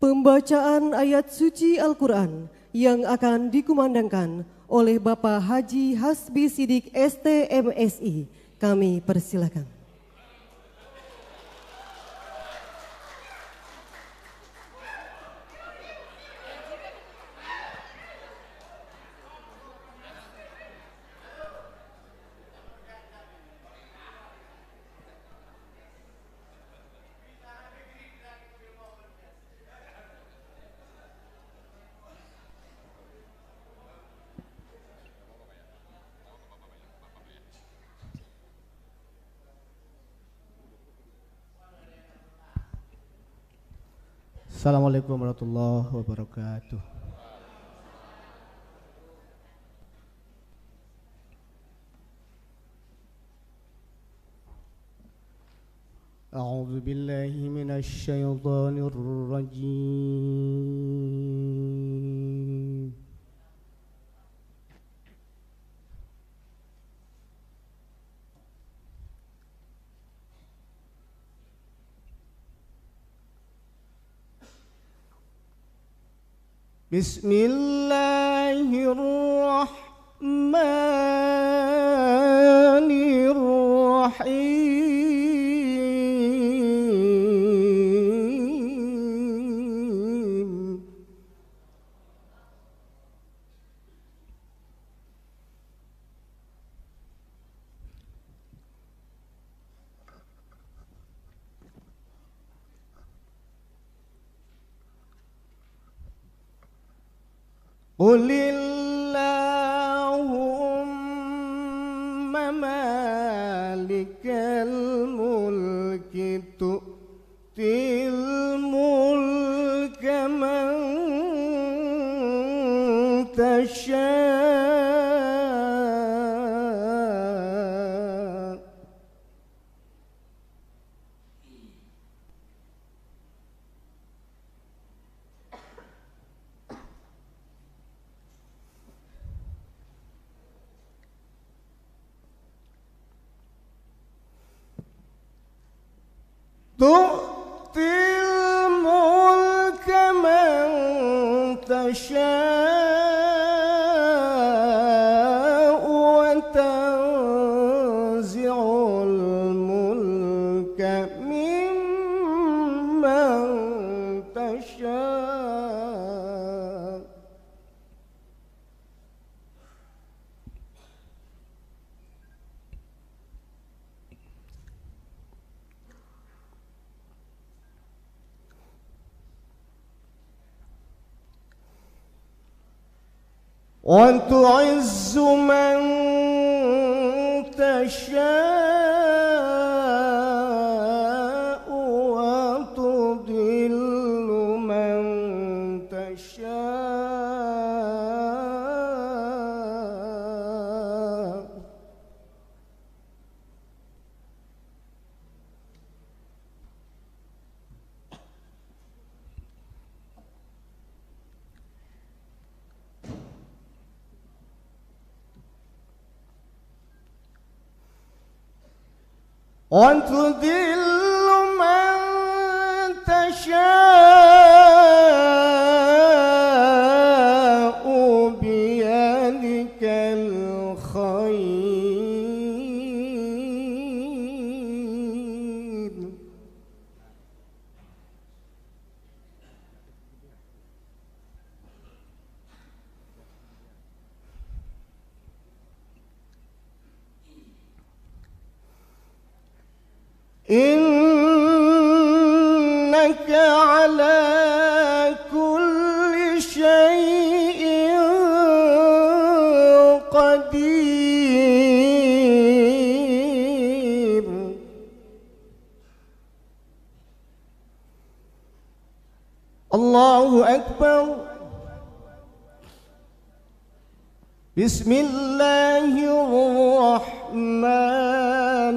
Pembacaan ayat suci Al-Quran yang akan dikumandangkan oleh Bapak Haji Hasbi Sidik STMSI. Kami persilakan. Assalamualaikum warahmatullahi wabarakatuh. A'udzu billahi minasy syaithanir rajim. Bismillahirrahmanirrahim. Qulillahumma malikal mulki tu'til mulka man tasha' tu'til mulka man tasha'u wa tanzi'ul mulka mimman tasha' wa tu'izzu man tasha'u wa tudhillu man tasha' wa tudhillu man tasha'u biyadikal khair innaka ala kulli syai'in qadir. Allahu Akbar. Bismillahirrahmanirrahim.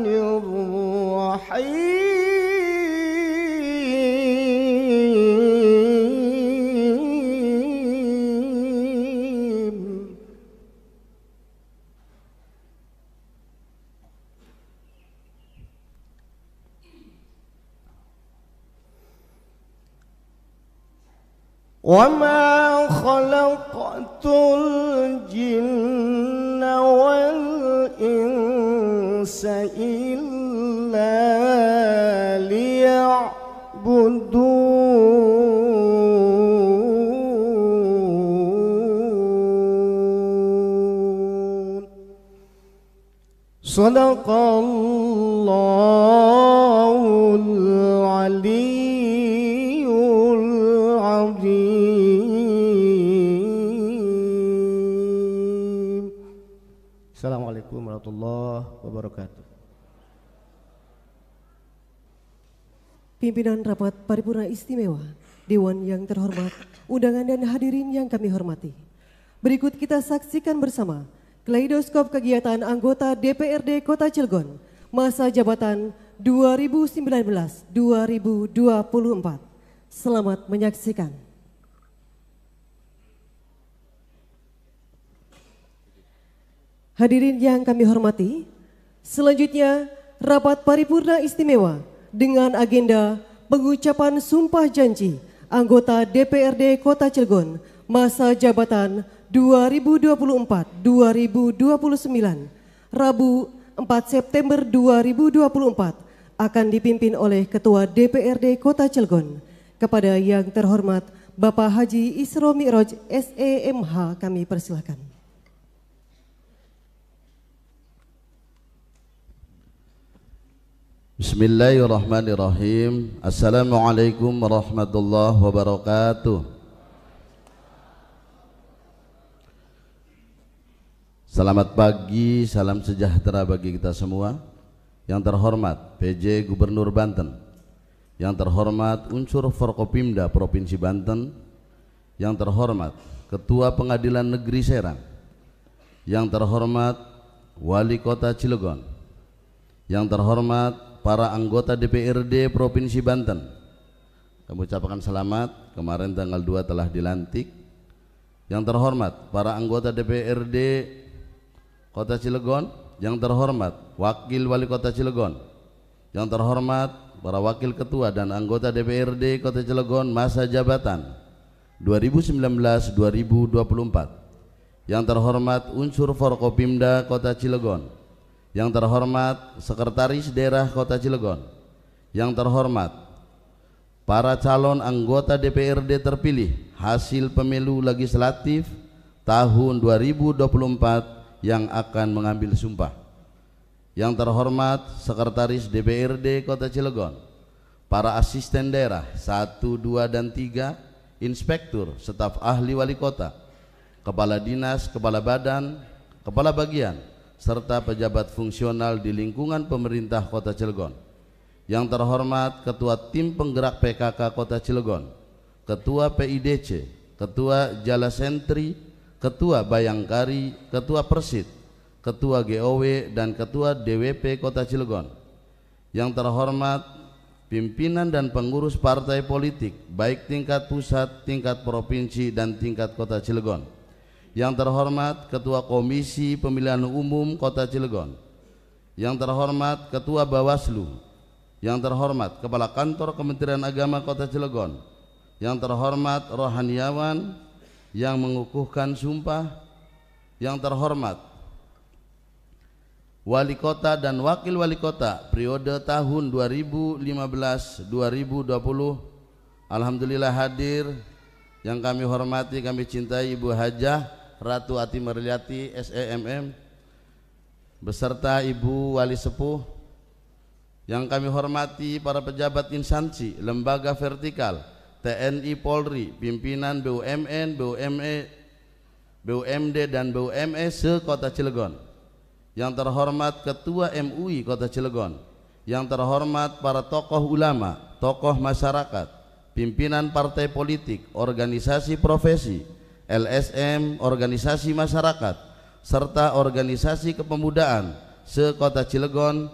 وما خلقت الجن والإنس إلا ليعبدون صدق الله العلي العظيم. Assalamualaikum warahmatullahi wabarakatuh. Pimpinan Rapat Paripurna Istimewa, Dewan yang terhormat, undangan dan hadirin yang kami hormati. Berikut kita saksikan bersama kaleidoskop kegiatan anggota DPRD Kota Cilegon masa jabatan 2019-2024. Selamat menyaksikan. Hadirin yang kami hormati, selanjutnya Rapat Paripurna Istimewa dengan agenda pengucapan sumpah janji anggota DPRD Kota Cilegon masa jabatan 2024-2029, Rabu 4 September 2024 akan dipimpin oleh Ketua DPRD Kota Cilegon. Kepada yang terhormat Bapak Haji Isro Mi'raj SEMH kami persilakan. Bismillahirrahmanirrahim. Assalamualaikum warahmatullahi wabarakatuh. Selamat pagi, salam sejahtera bagi kita semua. Yang terhormat PJ Gubernur Banten, yang terhormat unsur Forkopimda Provinsi Banten, yang terhormat Ketua Pengadilan Negeri Serang, yang terhormat Wali Kota Cilegon, yang terhormat para anggota DPRD Provinsi Banten. Kami ucapkan selamat, kemarin tanggal 2 telah dilantik. Yang terhormat para anggota DPRD Kota Cilegon, yang terhormat Wakil Wali Kota Cilegon, yang terhormat para wakil ketua dan anggota DPRD Kota Cilegon masa jabatan 2019-2024, yang terhormat unsur Forkopimda Kota Cilegon, yang terhormat Sekretaris Daerah Kota Cilegon, yang terhormat para calon anggota DPRD terpilih hasil pemilu legislatif tahun 2024 yang akan mengambil sumpah, yang terhormat Sekretaris DPRD Kota Cilegon, para asisten daerah 1, 2, dan 3, inspektur, staf ahli wali kota, kepala dinas, kepala badan, kepala bagian, serta pejabat fungsional di lingkungan pemerintah Kota Cilegon. Yang terhormat Ketua Tim Penggerak PKK Kota Cilegon, Ketua PIDC, Ketua Jala Sentri, Ketua Bayangkari, Ketua Persid, Ketua GOW, dan Ketua DWP Kota Cilegon. Yang terhormat pimpinan dan pengurus partai politik baik tingkat pusat, tingkat provinsi, dan tingkat Kota Cilegon. Yang terhormat Ketua Komisi Pemilihan Umum Kota Cilegon, yang terhormat Ketua Bawaslu, yang terhormat Kepala Kantor Kementerian Agama Kota Cilegon, yang terhormat rohaniawan yang mengukuhkan sumpah, yang terhormat Wali Kota dan Wakil Wali Kota periode tahun 2015-2020. Alhamdulillah hadir. Yang kami hormati, kami cintai Ibu Hajah Ratu Ati Marliati SEMM beserta Ibu Wali Sepuh. Yang kami hormati para pejabat instansi, lembaga vertikal, TNI, Polri, pimpinan BUMN, BUMD, dan BUME se-Kota Cilegon. Yang terhormat Ketua MUI Kota Cilegon. Yang terhormat para tokoh ulama, tokoh masyarakat, pimpinan partai politik, organisasi profesi, LSM, organisasi masyarakat, serta organisasi kepemudaan se-Kota Cilegon,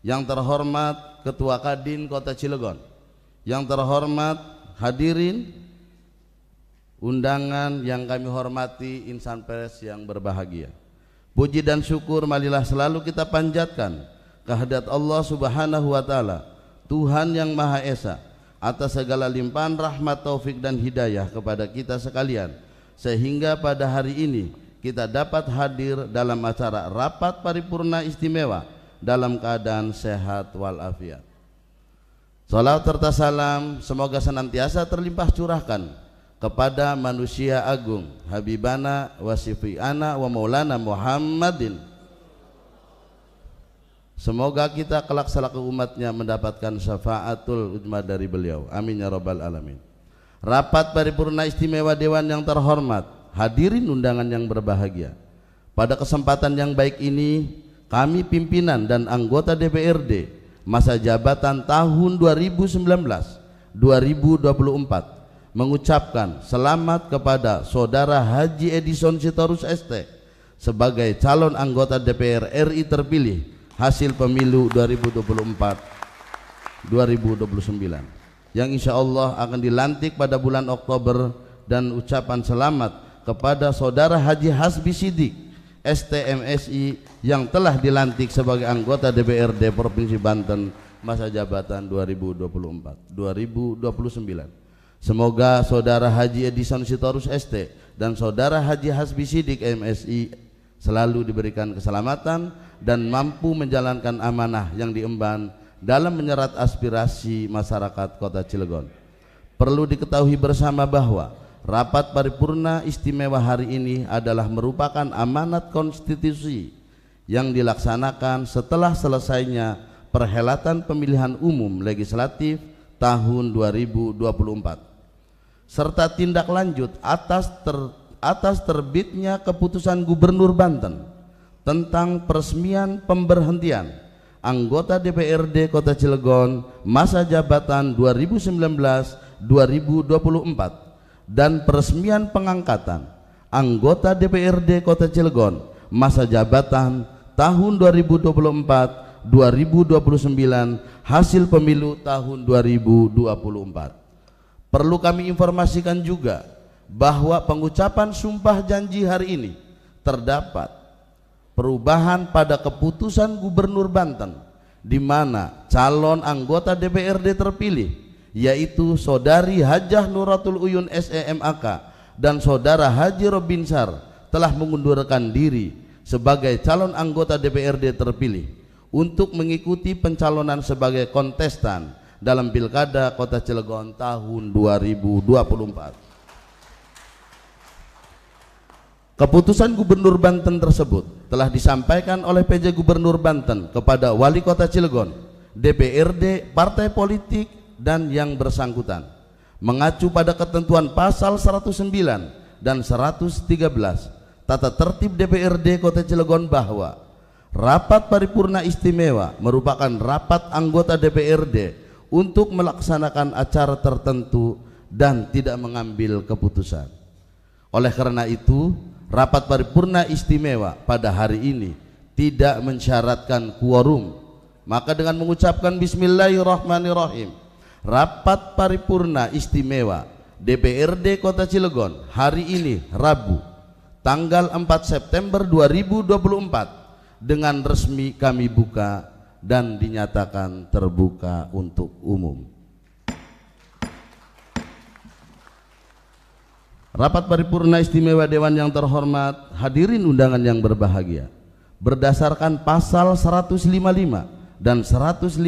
yang terhormat Ketua Kadin Kota Cilegon, yang terhormat hadirin undangan yang kami hormati, insan pers yang berbahagia. Puji dan syukur marilah selalu kita panjatkan kehadirat Allah Subhanahu wa taala, Tuhan yang Maha Esa, atas segala limpahan rahmat, taufik dan hidayah kepada kita sekalian, sehingga pada hari ini kita dapat hadir dalam acara rapat paripurna istimewa dalam keadaan sehat walafiat. Salawat serta salam semoga senantiasa terlimpah curahkan kepada manusia agung Habibana wa Syafi'ana wa Maulana Muhammadin. Semoga kita kelak selaku umatnya mendapatkan syafaatul uzma dari beliau. Amin ya rabbal alamin. Rapat paripurna istimewa Dewan yang terhormat, hadirin undangan yang berbahagia. Pada kesempatan yang baik ini, kami pimpinan dan anggota DPRD masa jabatan tahun 2019-2024 mengucapkan selamat kepada Saudara Haji Edison Sitorus ST sebagai calon anggota DPR RI terpilih hasil pemilu 2024-2029 yang insya Allah akan dilantik pada bulan Oktober, dan ucapan selamat kepada Saudara Haji Hasbi Siddiq STMSI yang telah dilantik sebagai anggota DPRD Provinsi Banten masa jabatan 2024-2029. Semoga Saudara Haji Edison Sitorus ST dan Saudara Haji Hasbi Siddiq MSI selalu diberikan keselamatan dan mampu menjalankan amanah yang diemban dalam menyerap aspirasi masyarakat Kota Cilegon. Perlu diketahui bersama bahwa rapat paripurna istimewa hari ini adalah merupakan amanat konstitusi yang dilaksanakan setelah selesainya perhelatan pemilihan umum legislatif tahun 2024 serta tindak lanjut atas terbitnya keputusan Gubernur Banten tentang peresmian pemberhentian anggota DPRD Kota Cilegon masa jabatan 2019-2024 dan peresmian pengangkatan anggota DPRD Kota Cilegon masa jabatan tahun 2024-2029 hasil pemilu tahun 2024. Perlu kami informasikan juga bahwa pengucapan sumpah janji hari ini terdapat perubahan pada keputusan Gubernur Banten, di mana calon anggota DPRD terpilih yaitu Saudari Hajah Nuratul Uyun SEMAK dan Saudara Haji Robinsar telah mengundurkan diri sebagai calon anggota DPRD terpilih untuk mengikuti pencalonan sebagai kontestan dalam Pilkada Kota Cilegon tahun 2024. Keputusan Gubernur Banten tersebut telah disampaikan oleh PJ Gubernur Banten kepada Wali Kota Cilegon, DPRD, partai politik dan yang bersangkutan, mengacu pada ketentuan pasal 109 dan 113 tata tertib DPRD Kota Cilegon bahwa rapat paripurna istimewa merupakan rapat anggota DPRD untuk melaksanakan acara tertentu dan tidak mengambil keputusan. Oleh karena itu, rapat paripurna istimewa pada hari ini tidak mensyaratkan quorum. Maka dengan mengucapkan bismillahirrahmanirrahim, rapat paripurna istimewa DPRD Kota Cilegon hari ini Rabu tanggal 4 September 2024 dengan resmi kami buka dan dinyatakan terbuka untuk umum. Rapat paripurna istimewa Dewan yang terhormat, hadirin undangan yang berbahagia, berdasarkan pasal 155 dan 156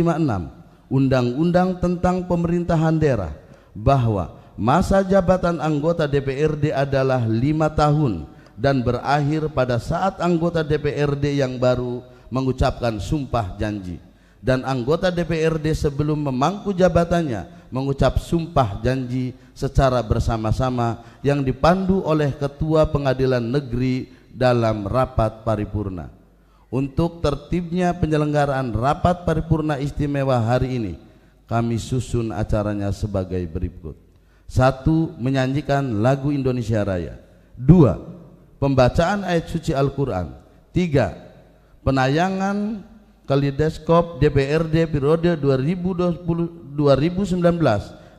Undang-Undang tentang Pemerintahan Daerah bahwa masa jabatan anggota DPRD adalah 5 tahun dan berakhir pada saat anggota DPRD yang baru mengucapkan sumpah janji, dan anggota DPRD sebelum memangku jabatannya mengucap sumpah janji secara bersama-sama yang dipandu oleh Ketua Pengadilan Negeri dalam rapat paripurna. Untuk tertibnya penyelenggaraan rapat paripurna istimewa hari ini, kami susun acaranya sebagai berikut. 1. Menyanyikan lagu Indonesia Raya. 2. Pembacaan ayat suci Al-Quran. 3. Penayangan Kaleidoskop DPRD periode 2019-2024.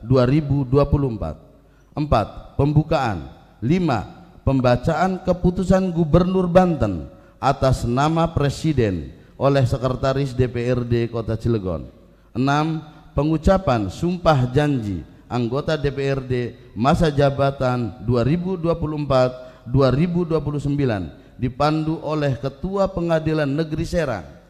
4. Pembukaan. 5. Pembacaan keputusan Gubernur Banten atas nama Presiden oleh Sekretaris DPRD Kota Cilegon. 6. Pengucapan sumpah janji anggota DPRD masa jabatan 2024-2029 dipandu oleh Ketua Pengadilan Negeri Serang.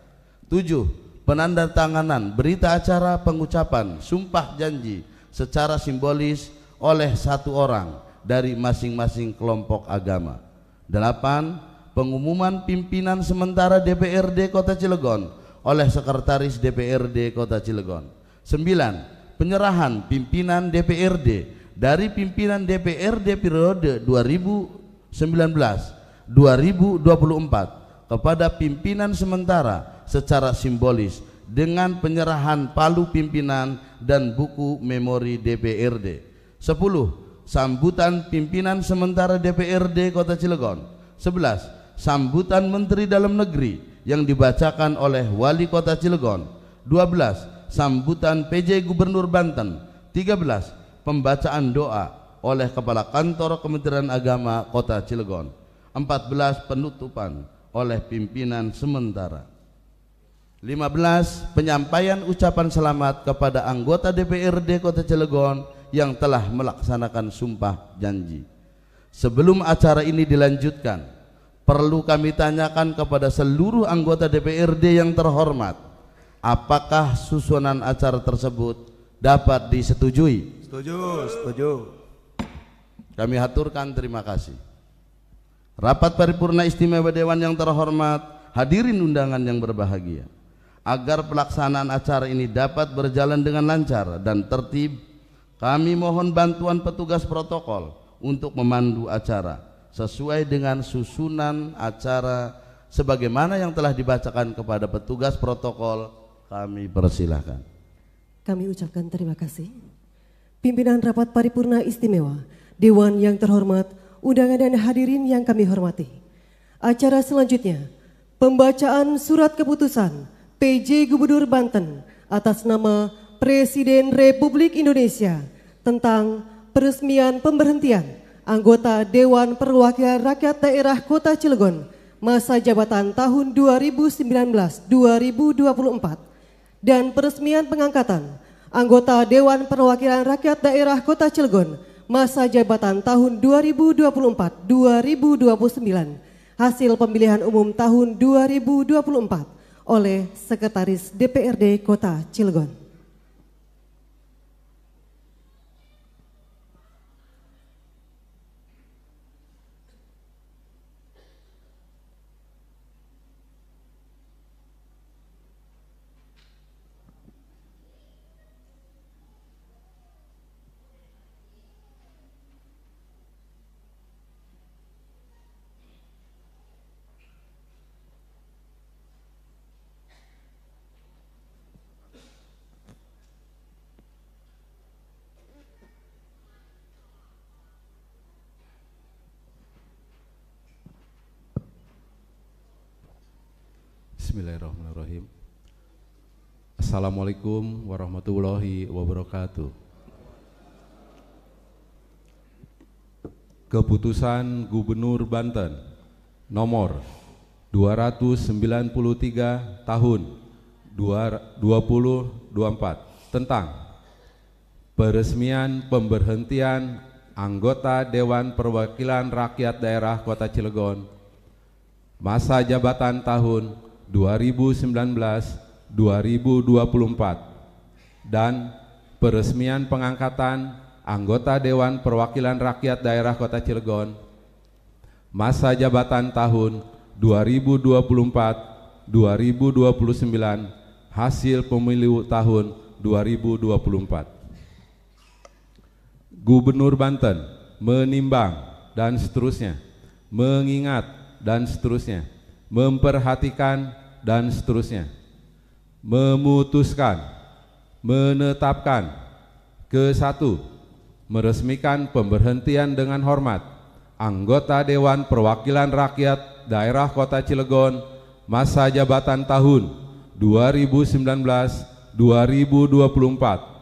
7. Penandatanganan berita acara pengucapan sumpah janji secara simbolis oleh satu orang dari masing-masing kelompok agama. 8. Pengumuman pimpinan sementara DPRD Kota Cilegon oleh Sekretaris DPRD Kota Cilegon. 9. Penyerahan pimpinan DPRD dari pimpinan DPRD periode 2019-2024 kepada pimpinan sementara secara simbolis dengan penyerahan palu pimpinan dan buku memori DPRD. 10. Sambutan pimpinan sementara DPRD Kota Cilegon. 11. Sambutan Menteri Dalam Negeri yang dibacakan oleh Wali Kota Cilegon. 12. Sambutan PJ Gubernur Banten. 13. Pembacaan doa oleh Kepala Kantor Kementerian Agama Kota Cilegon. 14. Penutupan oleh pimpinan sementara. 15. Penyampaian ucapan selamat kepada anggota DPRD Kota Cilegon yang telah melaksanakan sumpah janji. Sebelum acara ini dilanjutkan, perlu kami tanyakan kepada seluruh anggota DPRD yang terhormat, apakah susunan acara tersebut dapat disetujui? Setuju. Kami haturkan terima kasih. Rapat paripurna istimewa Dewan yang terhormat, hadirin undangan yang berbahagia. Agar pelaksanaan acara ini dapat berjalan dengan lancar dan tertib, kami mohon bantuan petugas protokol untuk memandu acara sesuai dengan susunan acara sebagaimana yang telah dibacakan kepada petugas protokol. Kami persilahkan. Kami ucapkan terima kasih. Pimpinan Rapat Paripurna Istimewa Dewan yang terhormat, undangan dan hadirin yang kami hormati. Acara selanjutnya, pembacaan surat keputusan PJ Gubernur Banten atas nama Presiden Republik Indonesia tentang peresmian pemberhentian anggota Dewan Perwakilan Rakyat Daerah Kota Cilegon masa jabatan tahun 2019-2024 dan peresmian pengangkatan anggota Dewan Perwakilan Rakyat Daerah Kota Cilegon masa jabatan tahun 2024-2029 hasil pemilihan umum tahun 2024 oleh Sekretaris DPRD Kota Cilegon. Bismillahirrahmanirrahim. Assalamualaikum warahmatullahi wabarakatuh. Keputusan Gubernur Banten nomor 293 tahun 2024 tentang peresmian pemberhentian anggota Dewan Perwakilan Rakyat Daerah Kota Cilegon masa jabatan tahun 2019-2024 dan peresmian pengangkatan anggota Dewan Perwakilan Rakyat Daerah Kota Cilegon masa jabatan tahun 2024-2029 hasil pemilu tahun 2024. Gubernur Banten menimbang dan seterusnya, mengingat dan seterusnya, memperhatikan dan seterusnya, memutuskan, menetapkan ke-1, meresmikan pemberhentian dengan hormat anggota Dewan Perwakilan Rakyat Daerah Kota Cilegon masa jabatan tahun 2019-2024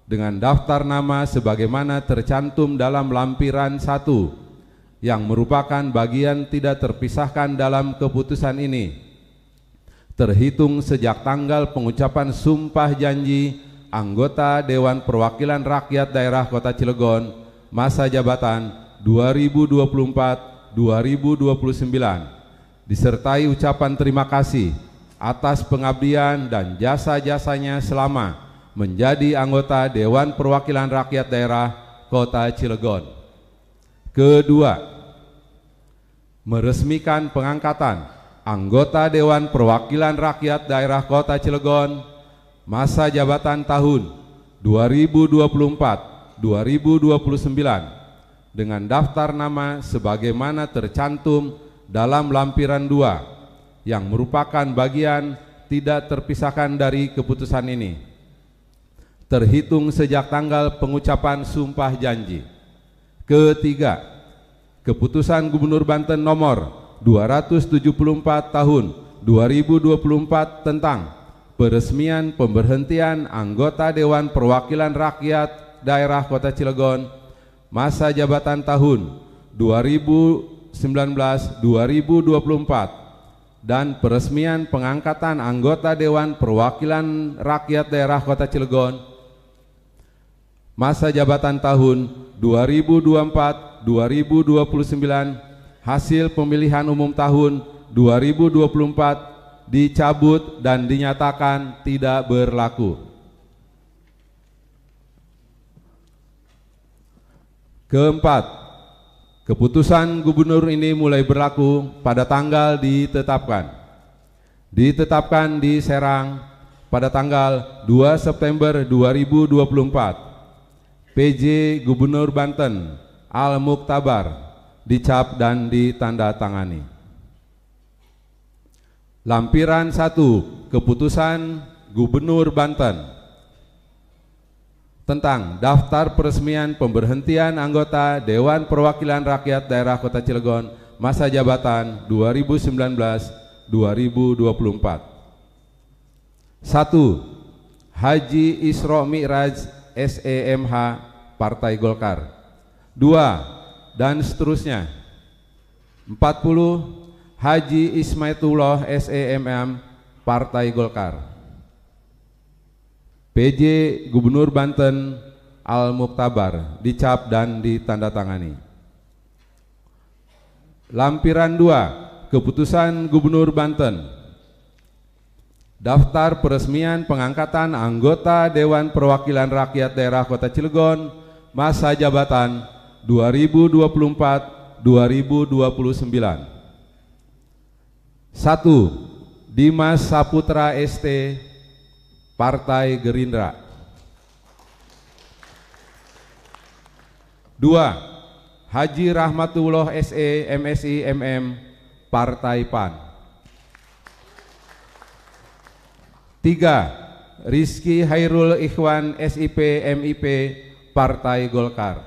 dengan daftar nama sebagaimana tercantum dalam lampiran 1 yang merupakan bagian tidak terpisahkan dalam keputusan ini terhitung sejak tanggal pengucapan sumpah janji anggota Dewan Perwakilan Rakyat Daerah Kota Cilegon masa jabatan 2024-2029 disertai ucapan terima kasih atas pengabdian dan jasa-jasanya selama menjadi anggota Dewan Perwakilan Rakyat Daerah Kota Cilegon. Kedua, meresmikan pengangkatan anggota Dewan Perwakilan Rakyat Daerah Kota Cilegon masa jabatan tahun 2024-2029 dengan daftar nama sebagaimana tercantum dalam lampiran 2 yang merupakan bagian tidak terpisahkan dari keputusan ini terhitung sejak tanggal pengucapan sumpah janji. Ketiga, keputusan Gubernur Banten nomor 274 tahun 2024 tentang peresmian pemberhentian anggota Dewan Perwakilan Rakyat Daerah Kota Cilegon masa jabatan tahun 2019-2024 dan peresmian pengangkatan anggota Dewan Perwakilan Rakyat Daerah Kota Cilegon masa jabatan tahun 2024-2029 hasil pemilihan umum tahun 2024 dicabut dan dinyatakan tidak berlaku. Keempat, keputusan gubernur ini mulai berlaku pada tanggal ditetapkan. Ditetapkan di Serang pada tanggal 2 September 2024. PJ Gubernur Banten Al-Muktabar dicap dan ditandatangani. Lampiran 1 Keputusan Gubernur Banten tentang daftar peresmian pemberhentian anggota Dewan Perwakilan Rakyat Daerah Kota Cilegon masa jabatan 2019-2024. 1. Haji Isro Mi'raj SEMH Partai Golkar. 2. Dan seterusnya. 40 Haji Ismaitullah SEMM Partai Golkar. PJ Gubernur Banten Al-Muktabar dicap dan ditandatangani. Lampiran 2 Keputusan Gubernur Banten daftar peresmian pengangkatan anggota Dewan Perwakilan Rakyat Daerah Kota Cilegon masa jabatan 2024-2029. 1. Dimas Saputra ST Partai Gerindra. 2. Haji Rahmatullah SE MSI MM Partai PAN. 3. Rizky Hairul Ikhwan SIP MIP Partai Golkar.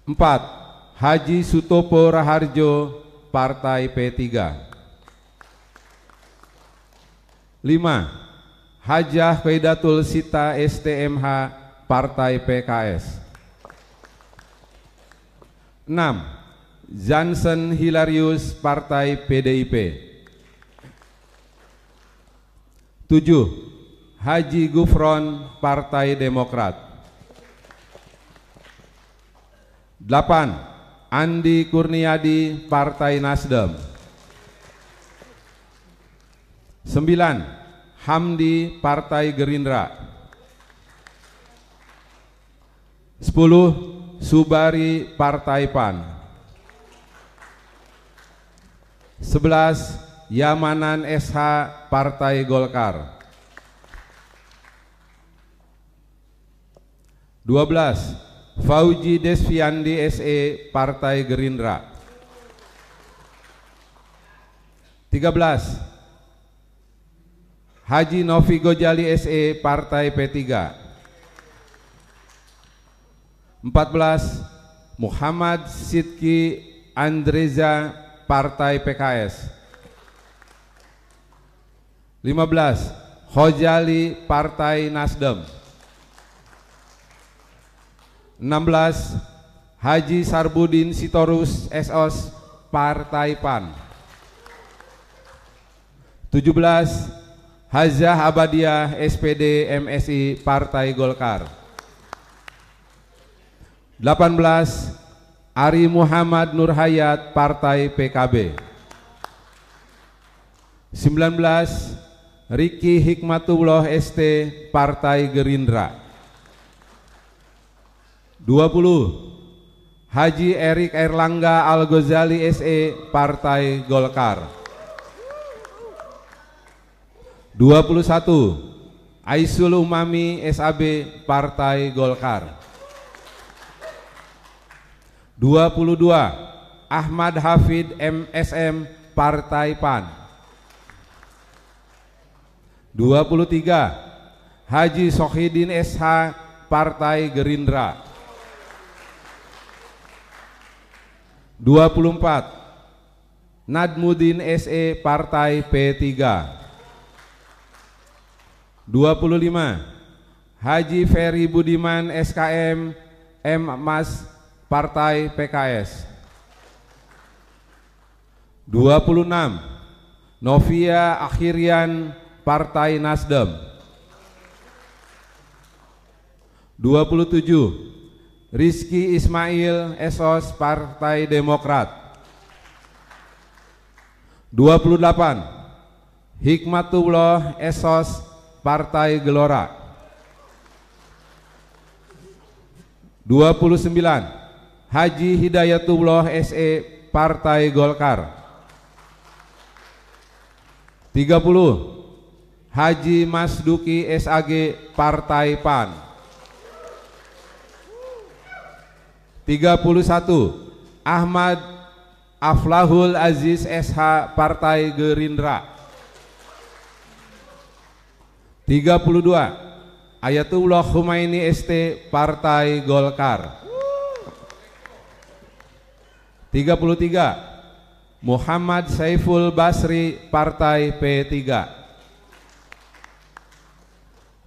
4. Haji Sutopo Raharjo Partai P3. 5. Hajah Khaidatul Sita STMH Partai PKS. 6. Jansen Hilarius Partai PDIP. 7. Haji Gufron Partai Demokrat. 8. Andi Kurniadi Partai Nasdem. 9. Hamdi Partai Gerindra. 10. Subari Partai PAN. 11. Yamanan SH Partai Golkar. 12. Fauji Desviandi SE Partai Gerindra. 13. Haji Novi Gojali SE Partai P3. 14. Muhammad Sidki Andreza Partai PKS. 15. Khojali Partai Nasdem. 16. Haji Sarbudin Sitorus SOS Partai PAN. 17. Hazah Abadiah SPD MSI Partai Golkar. 18. Ari Muhammad Nurhayat Partai PKB. 19. Riki Hikmatullah ST Partai Gerindra. 20. Haji Erik Erlangga Al-Ghazali SE Partai Golkar. 21. Aisul Umami SAB Partai Golkar. 22. Ahmad Hafid MSM Partai PAN. 23. Haji Sohidin SH Partai Gerindra. 24. Nadmuddin SE Partai P3. 25. Haji Ferry Budiman SKM M Mas Partai PKS. 26. Novia Akhirian Partai Nasdem. 27. Rizky Ismail SOS Partai Demokrat. 28. Hikmatullah SOS Partai Gelora. 29. Haji Hidayatullah SE Partai Golkar. 30. Haji Masduki SAG Partai PAN. 31. Ahmad Aflahul Aziz SH Partai Gerindra. 32. Ayatullah Humaini ST Partai Golkar. 33. Muhammad Saiful Basri Partai P3.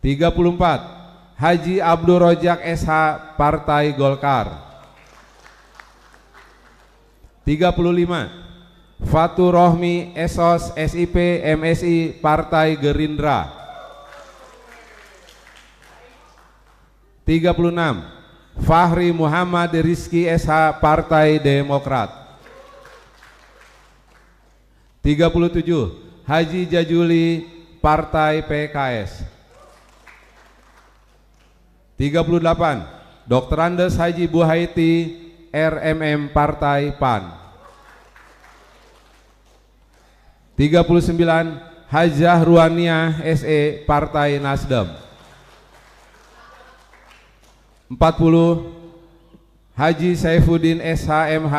34. Haji Abdul Rojak SH Partai Golkar. 35. Fatur Rohmi SOS SIP MSI Partai Gerindra. 36. Fahri Muhammad Rizki SH Partai Demokrat. 37. Haji Jajuli Partai PKS. 38. Dr. Andes Haji Buhaiti RMM Partai PAN. 39. Hajah Ruaniah SE Partai Nasdem. 40. Haji Saifuddin SHMH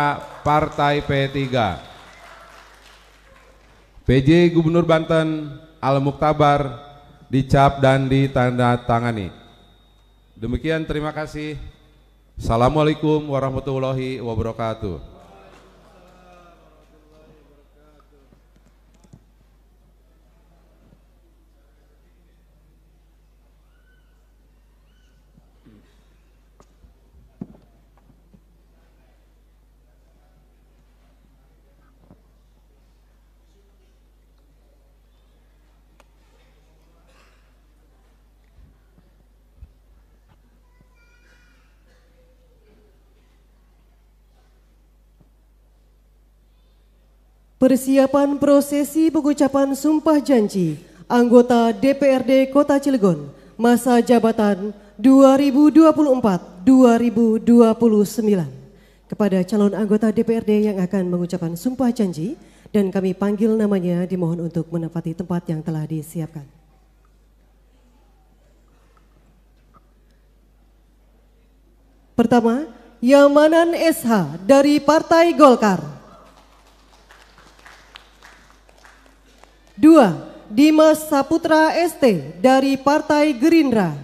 Partai P3. PJ Gubernur Banten Al-Muktabar dicap dan ditandatangani. Demikian, terima kasih. Assalamualaikum warahmatullahi wabarakatuh. Persiapan prosesi pengucapan sumpah janji anggota DPRD Kota Cilegon masa jabatan 2024-2029. Kepada calon anggota DPRD yang akan mengucapkan sumpah janji dan kami panggil namanya, dimohon untuk menempati tempat yang telah disiapkan. Pertama, Yamanan SH dari Partai Golkar. 2. Dimas Saputra ST dari Partai Gerindra.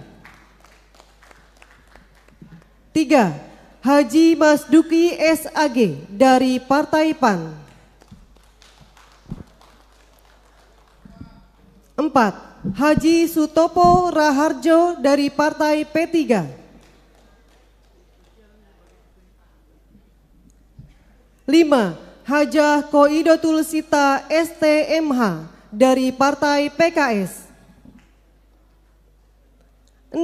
3. Haji Masduki SAG dari Partai PAN. 4. Haji Sutopo Raharjo dari Partai P3. 5. Hajah Koidotul Sita STMH dari Partai PKS. 6.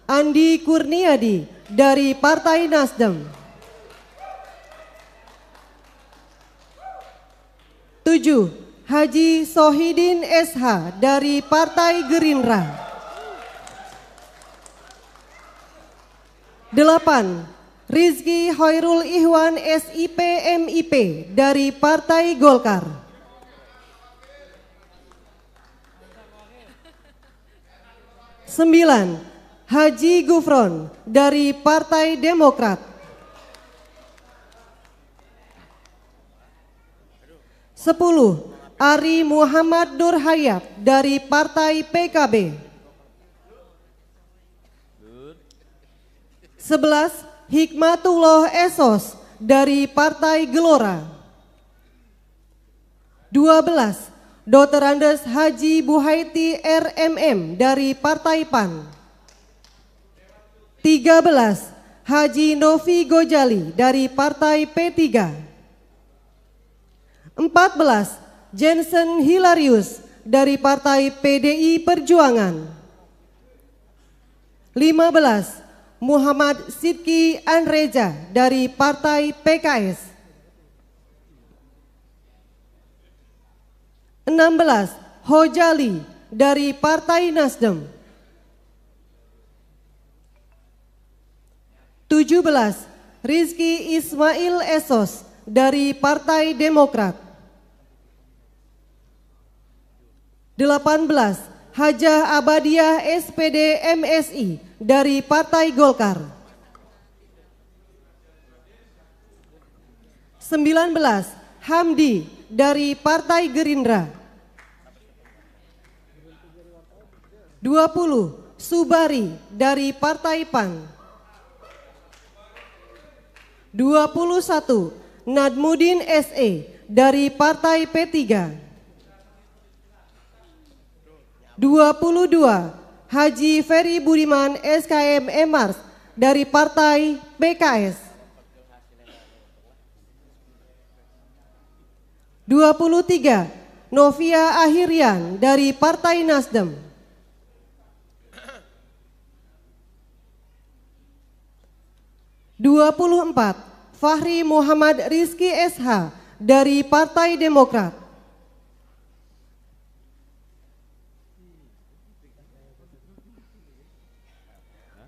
Andi Kurniadi dari Partai Nasdem. 7. Haji Sohidin SH dari Partai Gerindra. 8. Rizky Hoirul Ihwan SIP MIP dari Partai Golkar. 9. Haji Gufron dari Partai Demokrat. 10. Ari Muhammad Nurhayat dari Partai PKB. 11. Hikmatullah Esos dari Partai Gelora. 12. Dr. Andes Haji Buhaiti RMM dari Partai PAN. 13. Haji Novi Gojali dari Partai P3. 14. Jensen Hilarius dari Partai PDI Perjuangan. 15. Muhammad Sidki Anreja dari Partai PKS. 16. Hojali dari Partai Nasdem. 17. Rizky Ismail Esos dari Partai Demokrat. 18. Hajah Abadiah SPD MSI dari Partai Golkar. 19. Hamdi dari Partai Gerindra. 20. Subari dari Partai PAN. 21. Nadmudin SE dari Partai P3. 22. Haji Ferry Budiman SKM Emars dari Partai PKS. 23. Novia Ahirian dari Partai Nasdem. 24. Fahri Muhammad Rizky SH dari Partai Demokrat.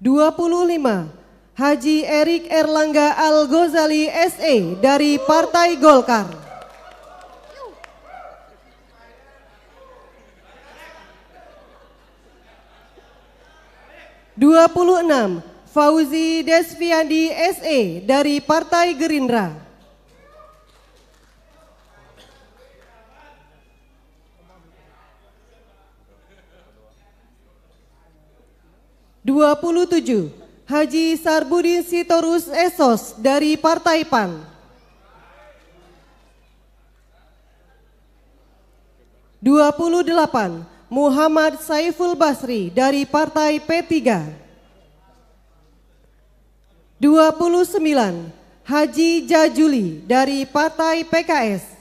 25. Haji Erik Erlangga Al-Ghazali SE dari Partai Golkar. 26. Fauzi Desviandi SE dari Partai Gerindra. 27. Haji Sarbudin Sitorus Esos dari Partai PAN. 28. Muhammad Saiful Basri dari Partai P3. 29. Haji Jajuli dari Partai PKS.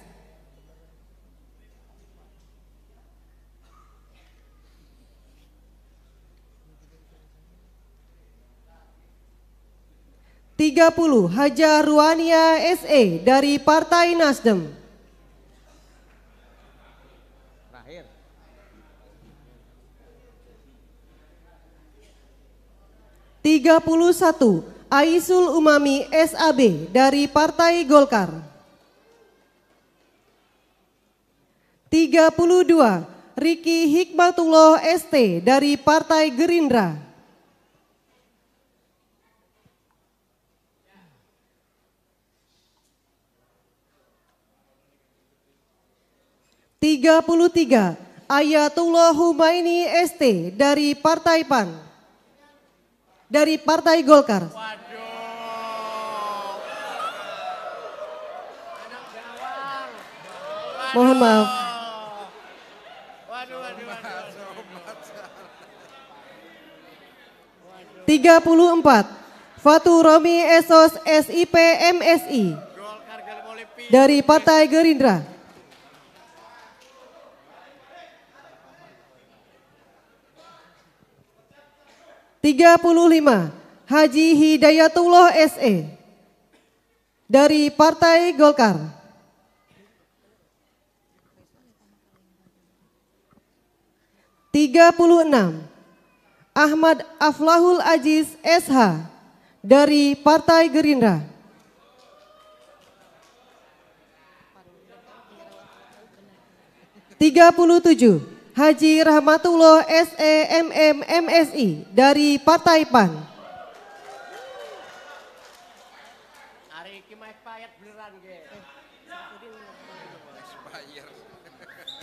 30. Haja Ruania SE dari Partai Nasdem. 31. Aisul Umami SAB dari Partai Golkar. 32. Riki Hikmatullah ST dari Partai Gerindra. 33. Ayatullah Humaini ST dari Partai PAN. Dari Partai Golkar. Mohon maaf. Fatur Romi Esos SIP MSI dari Partai Gerindra. 35 Haji Hidayatullah SE dari Partai Golkar. 36 Ahmad Aflahul Aziz SH dari Partai Gerindra. 37 Haji Rahmatullah SEMM MSI dari Partai PAN.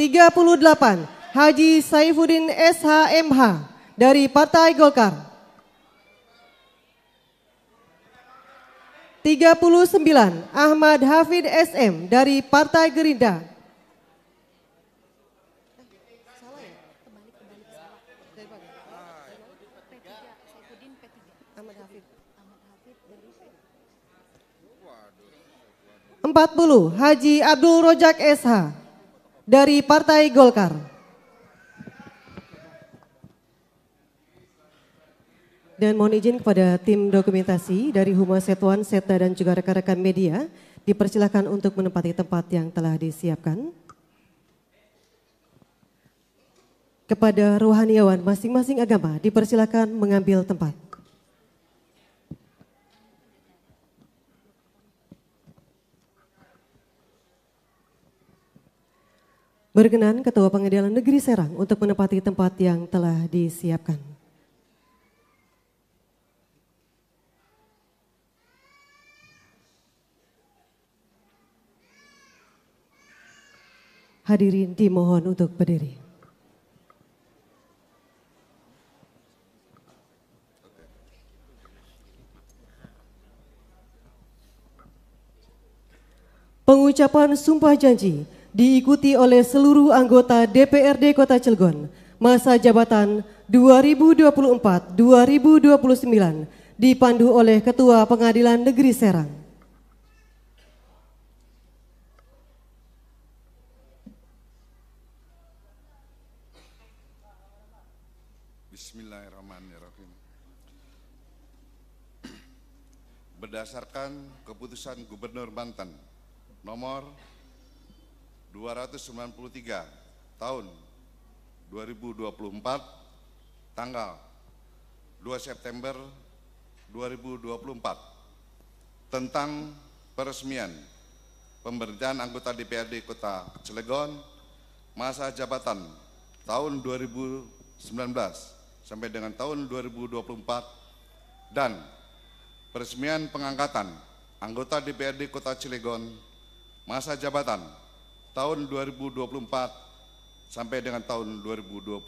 38 Haji Saifuddin SHMH dari Partai Golkar. 39 Ahmad Hafid SM dari Partai Gerindra. Empat 40 Haji Abdul Rojak SH dari Partai Golkar. Dan mohon izin kepada tim dokumentasi dari Humas Setuan, Setda dan juga rekan-rekan media dipersilakan untuk menempati tempat yang telah disiapkan. Kepada rohaniawan masing-masing agama dipersilakan mengambil tempat. Berkenan Ketua Pengadilan Negeri Serang untuk menempati tempat yang telah disiapkan. Hadirin dimohon untuk berdiri. Pengucapan sumpah janji diikuti oleh seluruh anggota DPRD Kota Cilegon masa jabatan 2024-2029 dipandu oleh Ketua Pengadilan Negeri Serang. Bismillahirrahmanirrahim. Berdasarkan keputusan Gubernur Banten nomor 293 tahun 2024 tanggal 2 September 2024 tentang peresmian pemberhentian anggota DPRD Kota Cilegon masa jabatan tahun 2019 sampai dengan tahun 2024 dan peresmian pengangkatan anggota DPRD Kota Cilegon masa jabatan tahun 2024 sampai dengan tahun 2029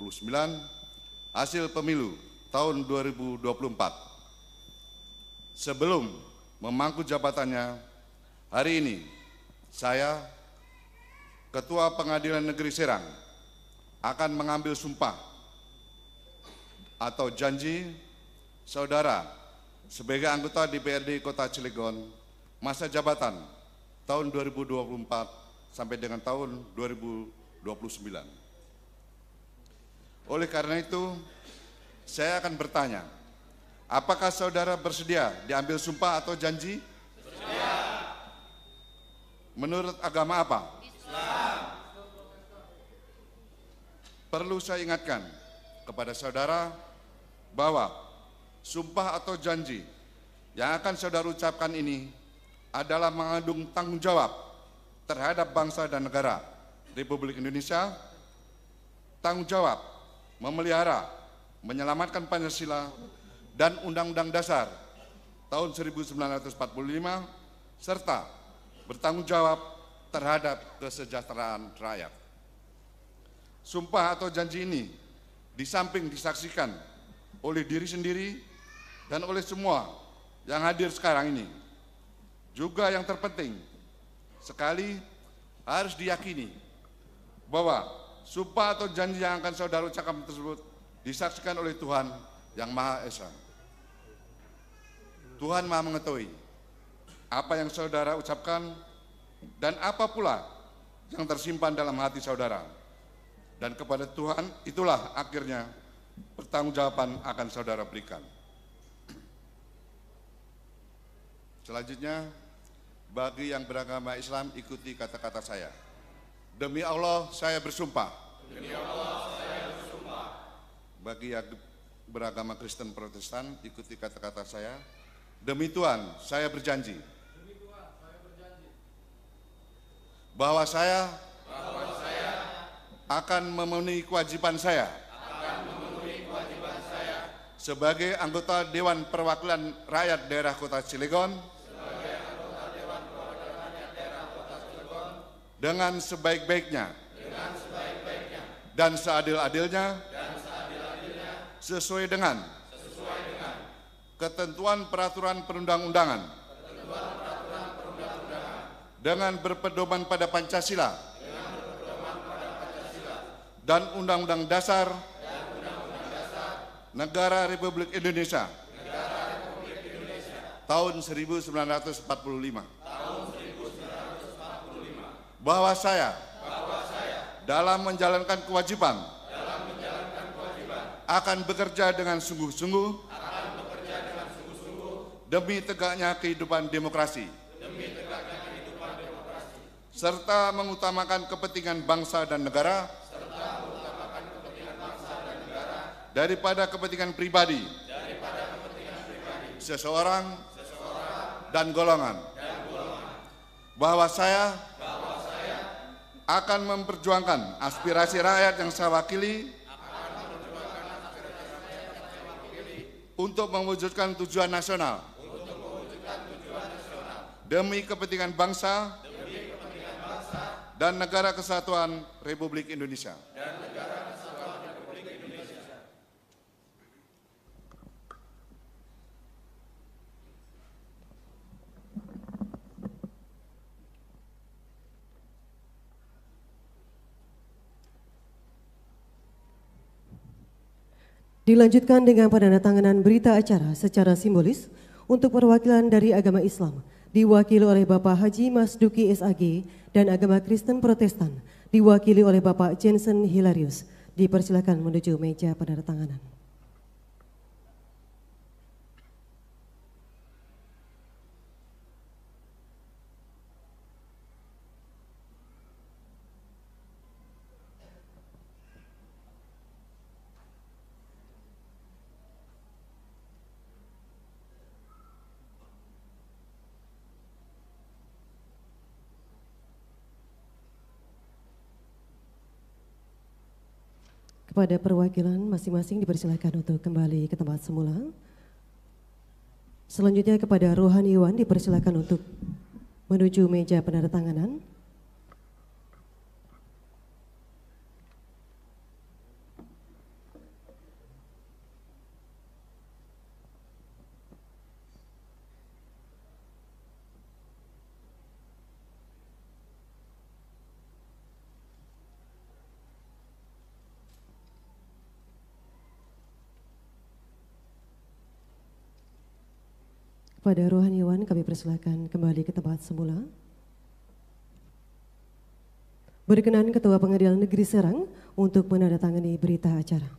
hasil pemilu tahun 2024. Sebelum memangku jabatannya, hari ini saya, Ketua Pengadilan Negeri Serang, akan mengambil sumpah atau janji saudara sebagai anggota DPRD Kota Cilegon masa jabatan tahun 2024 sampai dengan tahun 2029. Oleh karena itu, saya akan bertanya, apakah saudara bersedia diambil sumpah atau janji? Bersedia. Menurut agama apa? Islam. Perlu saya ingatkan kepada saudara bahwa sumpah atau janji yang akan saudara ucapkan ini adalah mengandung tanggung jawab terhadap bangsa dan negara Republik Indonesia, tanggung jawab memelihara, menyelamatkan Pancasila dan Undang-Undang Dasar tahun 1945, serta bertanggung jawab terhadap kesejahteraan rakyat. Sumpah atau janji ini di samping disaksikan oleh diri sendiri dan oleh semua yang hadir sekarang ini, juga yang terpenting sekali harus diyakini bahwa sumpah atau janji yang akan saudara ucapkan tersebut disaksikan oleh Tuhan yang Maha Esa. Tuhan Maha mengetahui apa yang saudara ucapkan dan apa pula yang tersimpan dalam hati saudara. Dan kepada Tuhan itulah akhirnya pertanggungjawaban akan saudara berikan. Selanjutnya, bagi yang beragama Islam ikuti kata-kata saya. Demi Allah saya bersumpah. Demi Allah saya bersumpah. Bagi yang beragama Kristen Protestan ikuti kata-kata saya. Demi Tuhan saya berjanji. Demi Tuhan saya berjanji. Bahwa saya akan memenuhi kewajiban saya. Sebagai anggota Dewan Perwakilan Rakyat Daerah Kota Cilegon, dengan sebaik-baiknya dan seadil-adilnya, sesuai dengan ketentuan peraturan perundang-undangan, dengan berpedoman pada Pancasila dan Undang-Undang Dasar Negara Republik Indonesia tahun 1945. Bahwa saya dalam menjalankan kewajiban akan bekerja dengan sungguh-sungguh demi tegaknya kehidupan demokrasi serta mengutamakan kepentingan bangsa dan negara daripada kepentingan pribadi seseorang dan golongan. Bahwa saya akan memperjuangkan aspirasi rakyat yang saya wakili untuk mewujudkan tujuan nasional demi kepentingan bangsa dan negara kesatuan Republik Indonesia. Dilanjutkan dengan penandatanganan berita acara secara simbolis untuk perwakilan dari agama Islam diwakili oleh Bapak Haji Masduki SAG dan agama Kristen Protestan diwakili oleh Bapak Jensen Hilarius. Dipersilakan menuju meja penandatanganan. Kepada perwakilan masing-masing dipersilakan untuk kembali ke tempat semula. Selanjutnya kepada rohaniwan dipersilakan untuk menuju meja penandatanganan. Kepada rohaniwan kami persilakan kembali ke tempat semula. Berkenan Ketua Pengadilan Negeri Serang untuk menandatangani berita acara.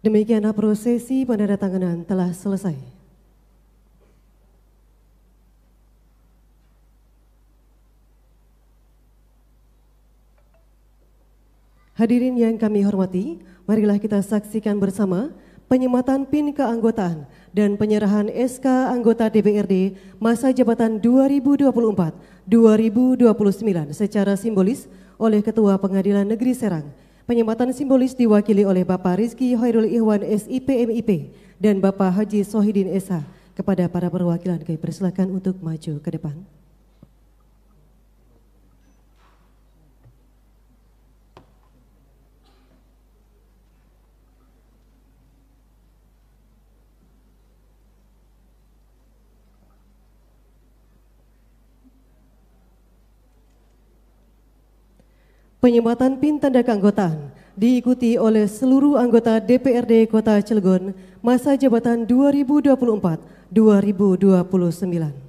Demikianlah prosesi penandatanganan telah selesai. Hadirin yang kami hormati, marilah kita saksikan bersama penyematan PIN keanggotaan dan penyerahan SK anggota DPRD masa jabatan 2024-2029 secara simbolis oleh Ketua Pengadilan Negeri Serang. Penyematan simbolis diwakili oleh Bapak Rizky Hoirul Ikhwan SIP MIP dan Bapak Haji Sohidin SH. Kepada para perwakilan kami persilakan untuk maju ke depan. Penyematan PIN tanda keanggotaan diikuti oleh seluruh anggota DPRD Kota Cilegon masa jabatan 2024-2029.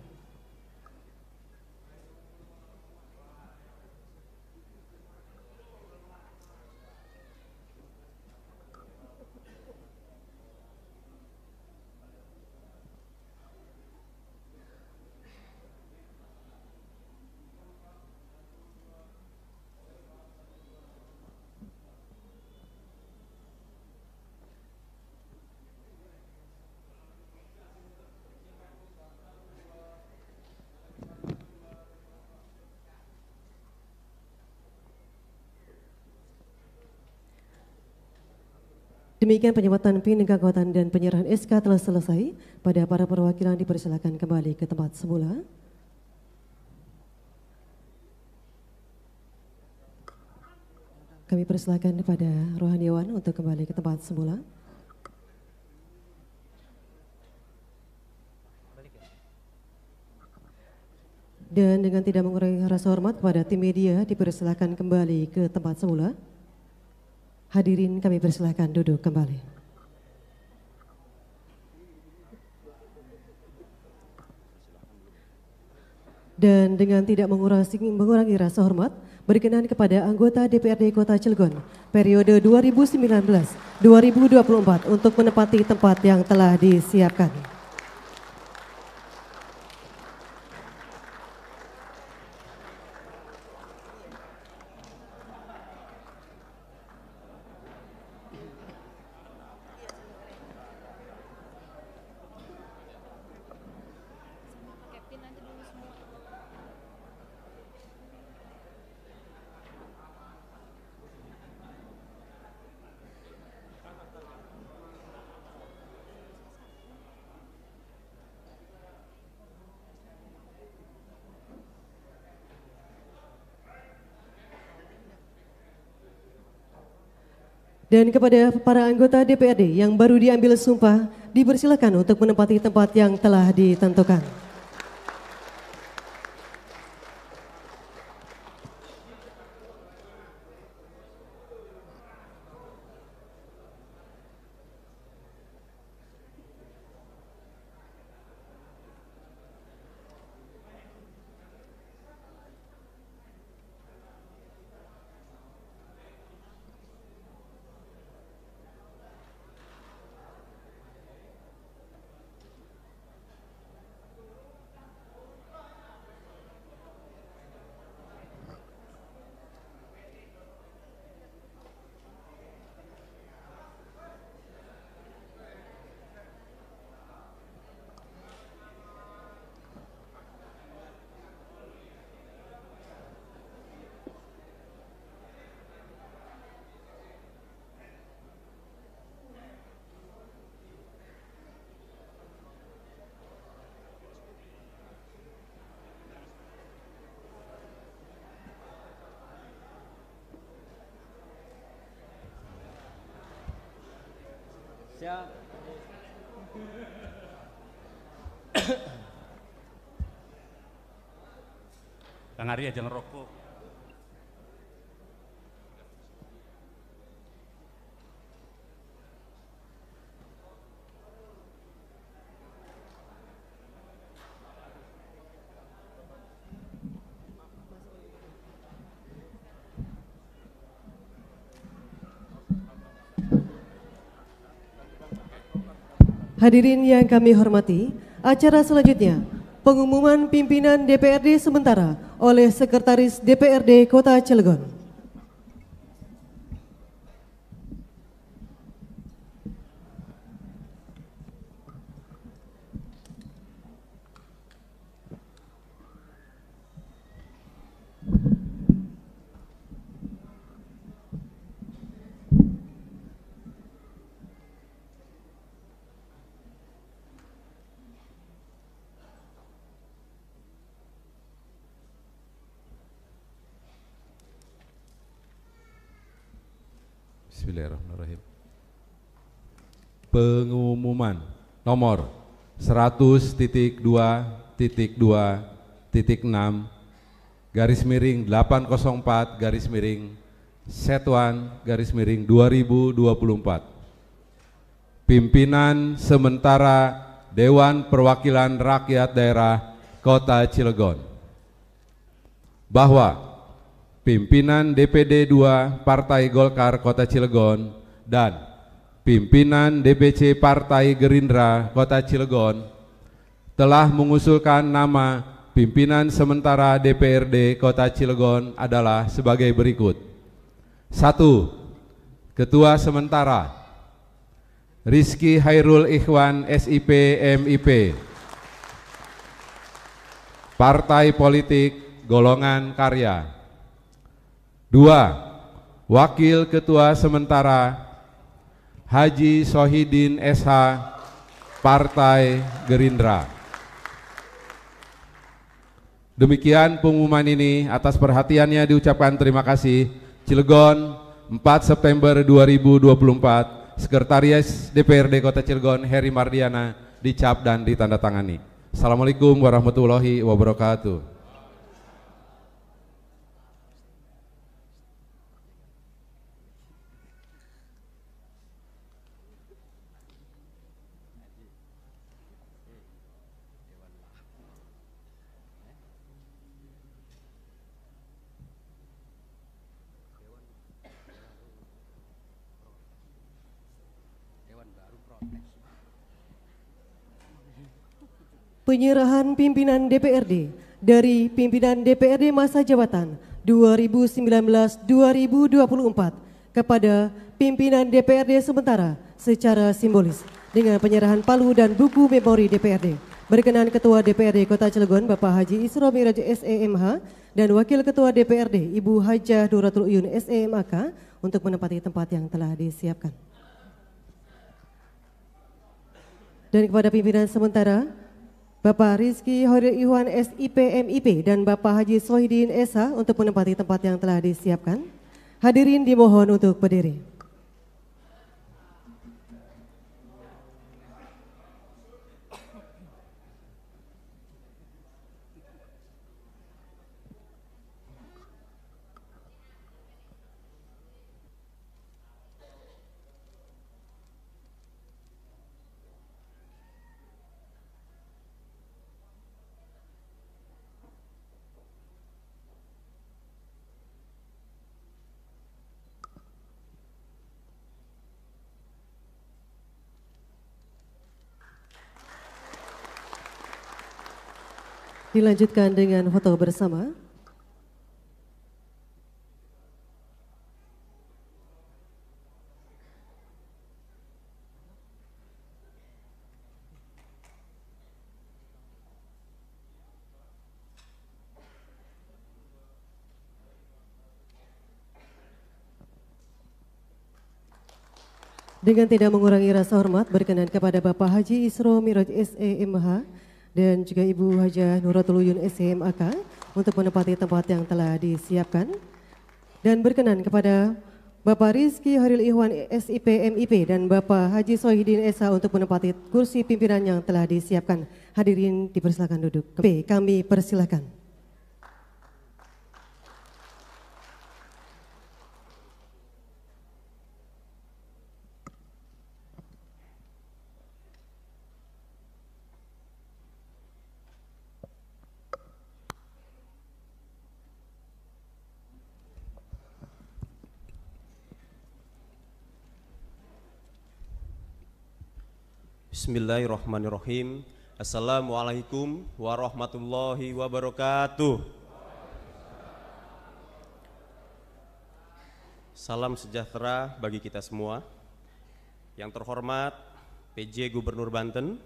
Demikian penyematan PIN keanggotaan dan penyerahan SK telah selesai. Pada para perwakilan dipersilakan kembali ke tempat semula. Kami persilakan kepada rohaniawan untuk kembali ke tempat semula. Dan dengan tidak mengurangi rasa hormat kepada tim media dipersilakan kembali ke tempat semula. Hadirin kami persilakan duduk kembali. Dan dengan tidak mengurangi rasa hormat, berkenan kepada anggota DPRD Kota Cilegon periode 2019-2024 untuk menempati tempat yang telah disiapkan. Dan kepada para anggota DPRD yang baru diambil sumpah, dipersilakan untuk menempati tempat yang telah ditentukan. Siap. Kang Arya jangan rokok. Hadirin yang kami hormati, acara selanjutnya pengumuman pimpinan DPRD sementara oleh Sekretaris DPRD Kota Cilegon. Bismillahirrahmanirrahim. Pengumuman nomor 100.2.2.6 /804/Setuan/2024. Pimpinan sementara Dewan Perwakilan Rakyat Daerah Kota Cilegon. Bahwa pimpinan DPD 2 Partai Golkar Kota Cilegon dan pimpinan DPC Partai Gerindra Kota Cilegon telah mengusulkan nama pimpinan sementara DPRD Kota Cilegon adalah sebagai berikut. 1. Ketua Sementara Rizky Hairul Ikhwan SIP MIP, Partai Politik Golongan Karya. 2. Wakil Ketua Sementara Haji Sohidin SH, Partai Gerindra. Demikian pengumuman ini, atas perhatiannya diucapkan terima kasih. Cilegon, 4 September 2024, Sekretaris DPRD Kota Cilegon Heri Mardiana, dicap dan ditandatangani. Assalamualaikum warahmatullahi wabarakatuh. Penyerahan pimpinan DPRD dari pimpinan DPRD masa jabatan 2019-2024 kepada pimpinan DPRD sementara secara simbolis dengan penyerahan palu dan buku memori DPRD. Berkenan Ketua DPRD Kota Cilegon Bapak Haji Isro Miraj SEMH dan Wakil Ketua DPRD Ibu Hajah Nuratul Uyun SEMAK untuk menempati tempat yang telah disiapkan. Dan kepada pimpinan sementara Bapak Rizky Hairul Ikhwan SIP MIP dan Bapak Haji Sohidin SH untuk menempati tempat yang telah disiapkan. Hadirin dimohon untuk berdiri. Dilanjutkan dengan foto bersama. Dengan tidak mengurangi rasa hormat, berkenan kepada Bapak Haji Isro Miraj SEMH dan juga Ibu Hajah Nuratul Uyun SEMAK untuk menempati tempat yang telah disiapkan. Dan berkenan kepada Bapak Rizky Hairul Ikhwan SIP MIP dan Bapak Haji Sohidin SH untuk menempati kursi pimpinan yang telah disiapkan. Hadirin dipersilakan duduk. Kami persilakan. Bismillahirrahmanirrahim. Assalamualaikum warahmatullahi wabarakatuh. Salam sejahtera bagi kita semua. Yang terhormat PJ Gubernur Banten,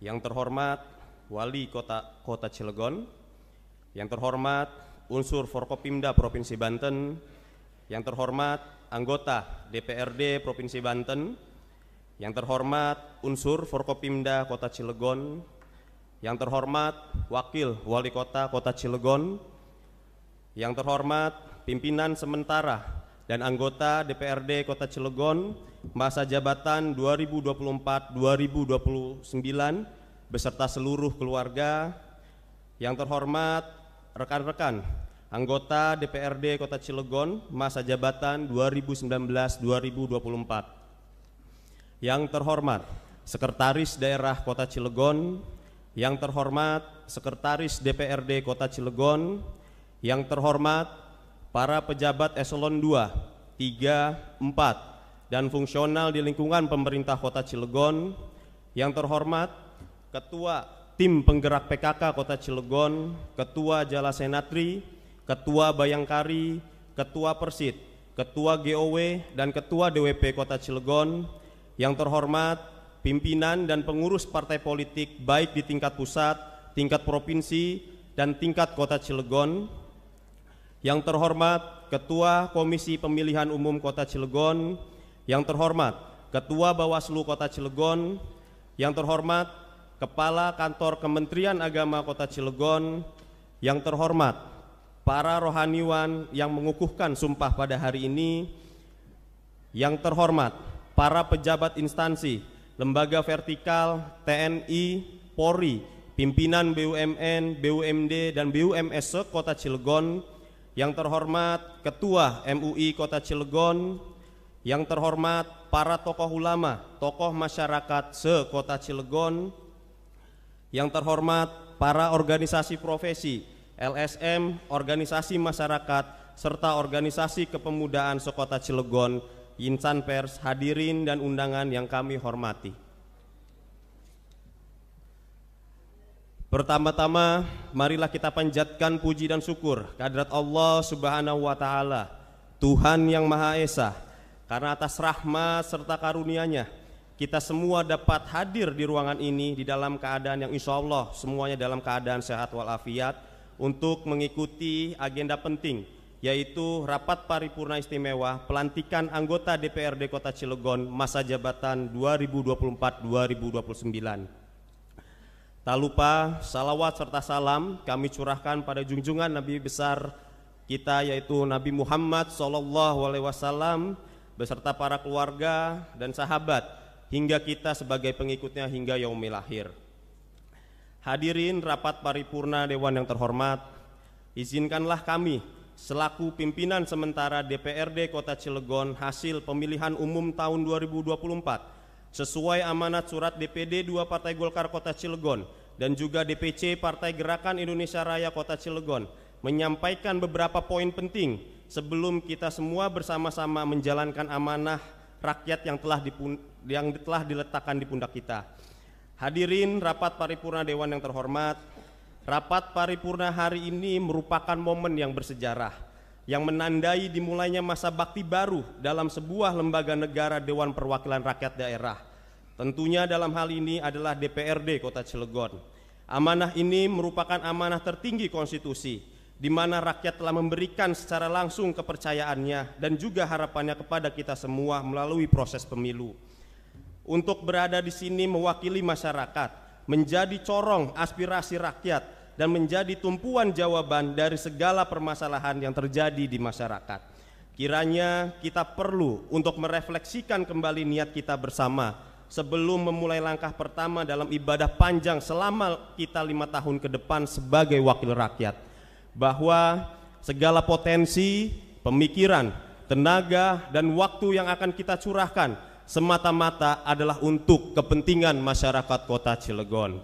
yang terhormat Wali Kota Cilegon, yang terhormat unsur Forkopimda Provinsi Banten, yang terhormat anggota DPRD Provinsi Banten, yang terhormat unsur Forkopimda Kota Cilegon, yang terhormat Wakil Wali Kota Kota Cilegon, yang terhormat pimpinan sementara dan anggota DPRD Kota Cilegon masa jabatan 2024-2029 beserta seluruh keluarga, yang terhormat rekan-rekan anggota DPRD Kota Cilegon masa jabatan 2019-2024. Yang terhormat Sekretaris Daerah Kota Cilegon, yang terhormat Sekretaris DPRD Kota Cilegon, yang terhormat para pejabat eselon 2, 3, 4 dan fungsional di lingkungan pemerintah Kota Cilegon, yang terhormat Ketua Tim Penggerak PKK Kota Cilegon, Ketua Jala Senatri, Ketua Bayangkari, Ketua Persit, Ketua GOW dan Ketua DWP Kota Cilegon, yang terhormat pimpinan dan pengurus partai politik baik di tingkat pusat, tingkat provinsi, dan tingkat Kota Cilegon, yang terhormat Ketua Komisi Pemilihan Umum Kota Cilegon, yang terhormat Ketua Bawaslu Kota Cilegon, yang terhormat Kepala Kantor Kementerian Agama Kota Cilegon, yang terhormat para rohaniwan yang mengukuhkan sumpah pada hari ini, yang terhormat para pejabat instansi, lembaga vertikal, TNI, Polri, pimpinan BUMN, BUMD, dan BUMS Kota Cilegon, yang terhormat Ketua MUI Kota Cilegon, yang terhormat para tokoh ulama, tokoh masyarakat se-Kota Cilegon, yang terhormat para organisasi profesi, LSM, organisasi masyarakat, serta organisasi kepemudaan se-Kota Cilegon, insan pers, hadirin dan undangan yang kami hormati. Pertama-tama, marilah kita panjatkan puji dan syukur kehadirat Allah Subhanahu wa Ta'ala, Tuhan yang Maha Esa, karena atas rahmat serta karunia-Nya kita semua dapat hadir di ruangan ini di dalam keadaan yang insya Allah semuanya dalam keadaan sehat walafiat untuk mengikuti agenda penting, yaitu rapat paripurna istimewa pelantikan anggota DPRD Kota Cilegon masa jabatan 2024-2029. Tak lupa salawat serta salam kami curahkan pada junjungan Nabi besar kita, yaitu Nabi Muhammad SAW beserta para keluarga dan sahabat hingga kita sebagai pengikutnya hingga yaumil akhir. Hadirin rapat paripurna Dewan yang terhormat, izinkanlah kami selaku pimpinan sementara DPRD Kota Cilegon hasil pemilihan umum tahun 2024 sesuai amanat surat DPD 2 Partai Golkar Kota Cilegon dan juga DPC Partai Gerakan Indonesia Raya Kota Cilegon menyampaikan beberapa poin penting sebelum kita semua bersama-sama menjalankan amanah rakyat yang telah diletakkan di pundak kita. Hadirin rapat paripurna Dewan yang terhormat, rapat paripurna hari ini merupakan momen yang bersejarah yang menandai dimulainya masa bakti baru dalam sebuah lembaga negara Dewan Perwakilan Rakyat Daerah. Tentunya dalam hal ini adalah DPRD Kota Cilegon. Amanah ini merupakan amanah tertinggi konstitusi, di mana rakyat telah memberikan secara langsung kepercayaannya dan juga harapannya kepada kita semua melalui proses pemilu. Untuk berada di sini mewakili masyarakat, menjadi corong aspirasi rakyat, dan menjadi tumpuan jawaban dari segala permasalahan yang terjadi di masyarakat. Kiranya kita perlu untuk merefleksikan kembali niat kita bersama sebelum memulai langkah pertama dalam ibadah panjang selama kita 5 tahun ke depan sebagai wakil rakyat, bahwa segala potensi, pemikiran, tenaga, dan waktu yang akan kita curahkan semata-mata adalah untuk kepentingan masyarakat Kota Cilegon.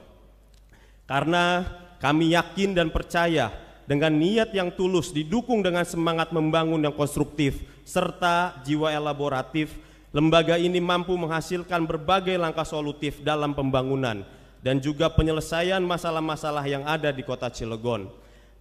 Karena kami yakin dan percaya dengan niat yang tulus didukung dengan semangat membangun yang konstruktif serta jiwa elaboratif, lembaga ini mampu menghasilkan berbagai langkah solutif dalam pembangunan dan juga penyelesaian masalah-masalah yang ada di Kota Cilegon.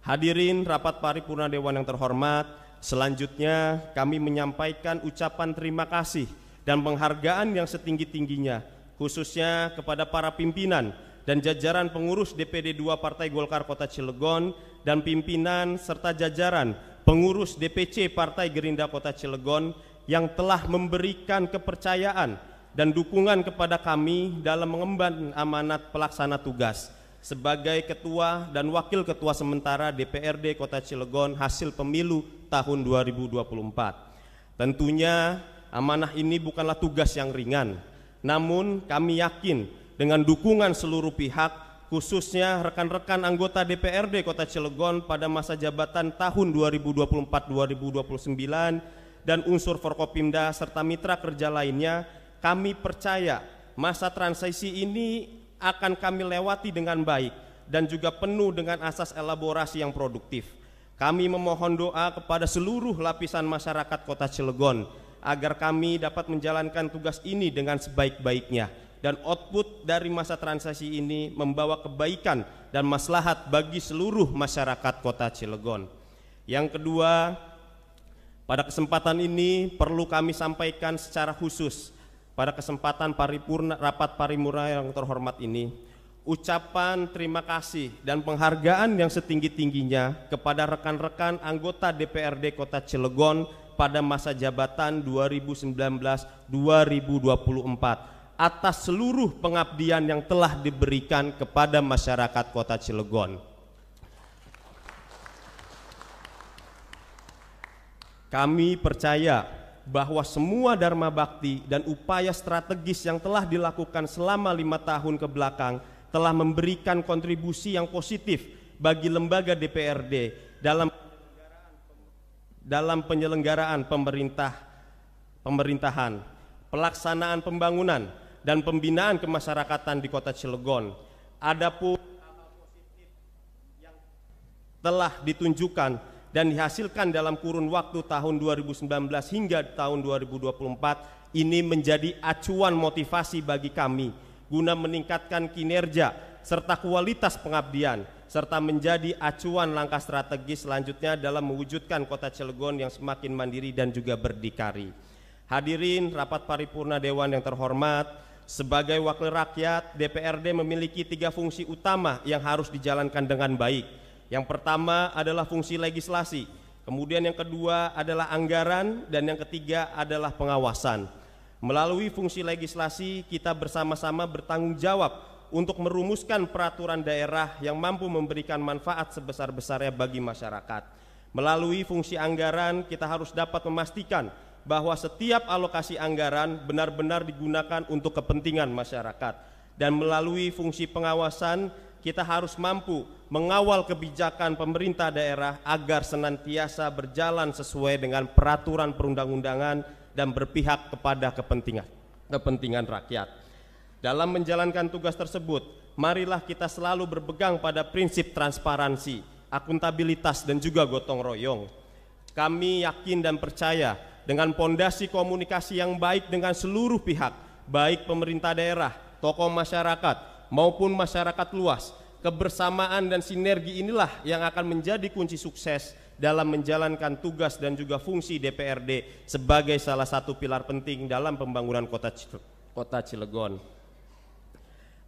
Hadirin rapat paripurna Dewan yang terhormat, selanjutnya kami menyampaikan ucapan terima kasih dan penghargaan yang setinggi-tingginya khususnya kepada para pimpinan dan jajaran pengurus DPD 2 Partai Golkar Kota Cilegon dan pimpinan serta jajaran pengurus DPC Partai Gerindra Kota Cilegon yang telah memberikan kepercayaan dan dukungan kepada kami dalam mengemban amanat pelaksana tugas sebagai ketua dan wakil ketua sementara DPRD Kota Cilegon hasil pemilu tahun 2024. Tentunya amanah ini bukanlah tugas yang ringan, namun kami yakin dengan dukungan seluruh pihak khususnya rekan-rekan anggota DPRD Kota Cilegon pada masa jabatan tahun 2024-2029 dan unsur Forkopimda serta mitra kerja lainnya, kami percaya masa transisi ini akan kami lewati dengan baik dan juga penuh dengan asas elaborasi yang produktif. Kami memohon doa kepada seluruh lapisan masyarakat Kota Cilegon agar kami dapat menjalankan tugas ini dengan sebaik-baiknya dan output dari masa transisi ini membawa kebaikan dan maslahat bagi seluruh masyarakat Kota Cilegon. Yang kedua, pada kesempatan ini perlu kami sampaikan secara khusus pada kesempatan rapat paripurna yang terhormat ini, ucapan terima kasih dan penghargaan yang setinggi-tingginya kepada rekan-rekan anggota DPRD Kota Cilegon pada masa jabatan 2019-2024 atas seluruh pengabdian yang telah diberikan kepada masyarakat Kota Cilegon. Kami percaya bahwa semua dharma bakti dan upaya strategis yang telah dilakukan selama 5 tahun ke belakang telah memberikan kontribusi yang positif bagi lembaga DPRD dalam penyelenggaraan pemerintahan, pelaksanaan pembangunan, dan pembinaan kemasyarakatan di Kota Cilegon. Adapun hal positif yang telah ditunjukkan dan dihasilkan dalam kurun waktu tahun 2019 hingga tahun 2024 ini menjadi acuan motivasi bagi kami guna meningkatkan kinerja serta kualitas pengabdian serta menjadi acuan langkah strategis selanjutnya dalam mewujudkan Kota Cilegon yang semakin mandiri dan juga berdikari. Hadirin rapat paripurna Dewan yang terhormat, sebagai wakil rakyat, DPRD memiliki 3 fungsi utama yang harus dijalankan dengan baik. Yang pertama adalah fungsi legislasi, kemudian yang kedua adalah anggaran, dan yang ketiga adalah pengawasan. Melalui fungsi legislasi, kita bersama-sama bertanggung jawab untuk merumuskan peraturan daerah yang mampu memberikan manfaat sebesar-besarnya bagi masyarakat. Melalui fungsi anggaran, kita harus dapat memastikan bahwa setiap alokasi anggaran benar-benar digunakan untuk kepentingan masyarakat. Dan melalui fungsi pengawasan, kita harus mampu mengawal kebijakan pemerintah daerah agar senantiasa berjalan sesuai dengan peraturan perundang-undangan dan berpihak kepada kepentingan rakyat. Dalam menjalankan tugas tersebut, marilah kita selalu berpegang pada prinsip transparansi, akuntabilitas, dan juga gotong royong. Kami yakin dan percaya dengan pondasi komunikasi yang baik dengan seluruh pihak, baik pemerintah daerah, tokoh masyarakat, maupun masyarakat luas, kebersamaan dan sinergi inilah yang akan menjadi kunci sukses dalam menjalankan tugas dan juga fungsi DPRD sebagai salah satu pilar penting dalam pembangunan Kota Cilegon.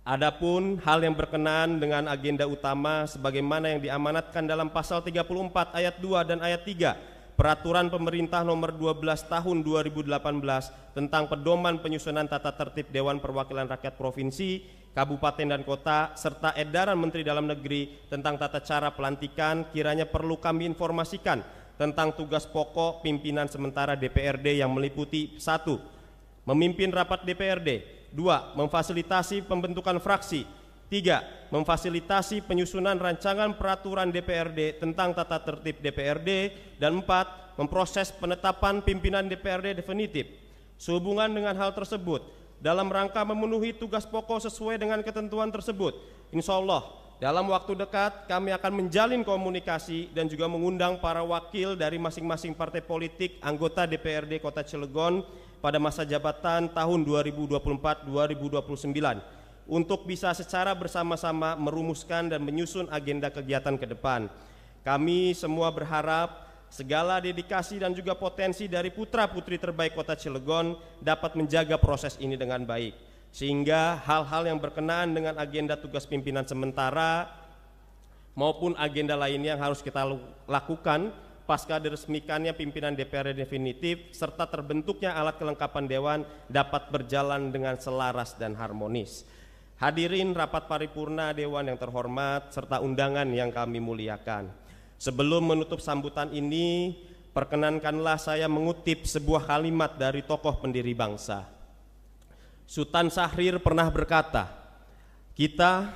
Adapun hal yang berkenaan dengan agenda utama sebagaimana yang diamanatkan dalam pasal 34 ayat 2 dan ayat 3 Peraturan Pemerintah Nomor 12 Tahun 2018 tentang pedoman penyusunan tata tertib Dewan Perwakilan Rakyat Provinsi, Kabupaten dan Kota, serta edaran Menteri Dalam Negeri tentang tata cara pelantikan, kiranya perlu kami informasikan tentang tugas pokok pimpinan sementara DPRD yang meliputi 1. Memimpin rapat DPRD, 2. Memfasilitasi pembentukan fraksi, 3. Memfasilitasi penyusunan rancangan peraturan DPRD tentang tata tertib DPRD, dan 4. Memproses penetapan pimpinan DPRD definitif. Sehubungan dengan hal tersebut, dalam rangka memenuhi tugas pokok sesuai dengan ketentuan tersebut, insya Allah dalam waktu dekat kami akan menjalin komunikasi dan juga mengundang para wakil dari masing-masing partai politik anggota DPRD Kota Cilegon pada masa jabatan tahun 2024-2029 untuk bisa secara bersama-sama merumuskan dan menyusun agenda kegiatan ke depan. Kami semua berharap segala dedikasi dan juga potensi dari putra-putri terbaik Kota Cilegon dapat menjaga proses ini dengan baik, sehingga hal-hal yang berkenaan dengan agenda tugas pimpinan sementara maupun agenda lainnya yang harus kita lakukan pasca diresmikannya pimpinan DPRD definitif serta terbentuknya alat kelengkapan Dewan dapat berjalan dengan selaras dan harmonis. Hadirin rapat paripurna Dewan yang terhormat serta undangan yang kami muliakan. Sebelum menutup sambutan ini, perkenankanlah saya mengutip sebuah kalimat dari tokoh pendiri bangsa. Sultan Syahrir pernah berkata, "Kita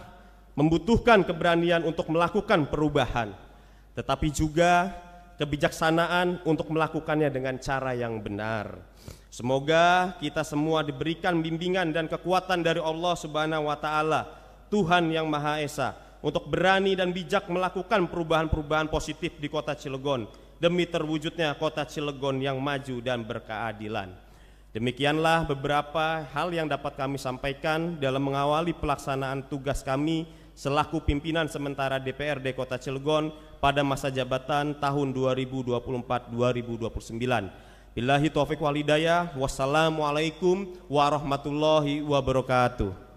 membutuhkan keberanian untuk melakukan perubahan, tetapi juga kebijaksanaan untuk melakukannya dengan cara yang benar. Semoga kita semua diberikan bimbingan dan kekuatan dari Allah Subhanahu wa Ta'ala, Tuhan yang Maha Esa, untuk berani dan bijak melakukan perubahan-perubahan positif di Kota Cilegon demi terwujudnya Kota Cilegon yang maju dan berkeadilan. Demikianlah beberapa hal yang dapat kami sampaikan dalam mengawali pelaksanaan tugas kami selaku pimpinan sementara DPRD Kota Cilegon pada masa jabatan tahun 2024-2029. Billahi taufiq wal hidayah. Wassalamualaikum warahmatullahi wabarakatuh.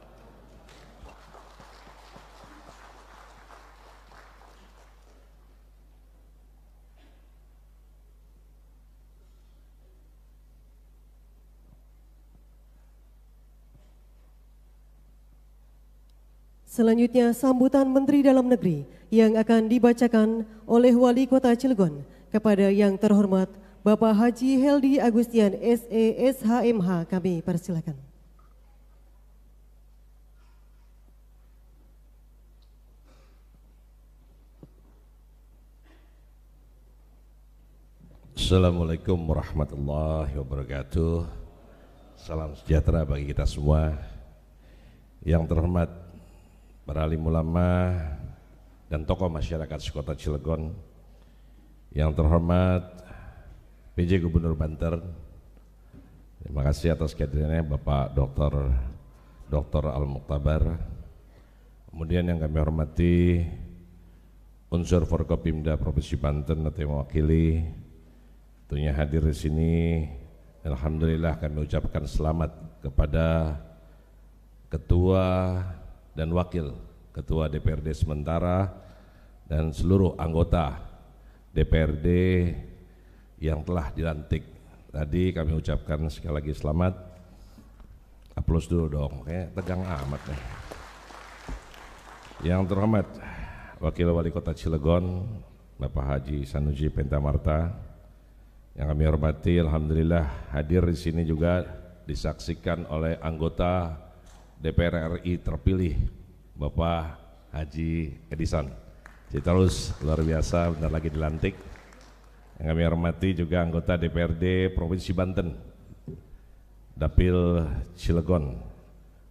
Selanjutnya sambutan Menteri Dalam Negeri yang akan dibacakan oleh Wali Kota Cilegon kepada yang terhormat Bapak Haji Heldi Agustian SESHMH, kami persilakan. Assalamualaikum warahmatullahi wabarakatuh. Salam sejahtera bagi kita semua. Yang terhormat para alim ulama dan tokoh masyarakat Kota Cilegon, yang terhormat PJ Gubernur Banten, terima kasih atas kehadirannya Bapak Dr. Al-Muqtabar. Kemudian yang kami hormati unsur Forkopimda Provinsi Banten atau yang mewakili, tentunya hadir di sini. Alhamdulillah kami ucapkan selamat kepada Ketua dan Wakil Ketua DPRD sementara dan seluruh anggota DPRD yang telah dilantik. Tadi kami ucapkan sekali lagi selamat. Aplaus dulu dong, kayak tegang amat nih. Yang terhormat Wakil Wali Kota Cilegon Bapak Haji Sanusi Pentamarta, yang kami hormati, alhamdulillah hadir di sini juga disaksikan oleh anggota DPR RI terpilih Bapak Haji Edison Citarus, luar biasa, bentar lagi dilantik. Yang kami hormati juga anggota DPRD Provinsi Banten Dapil Cilegon,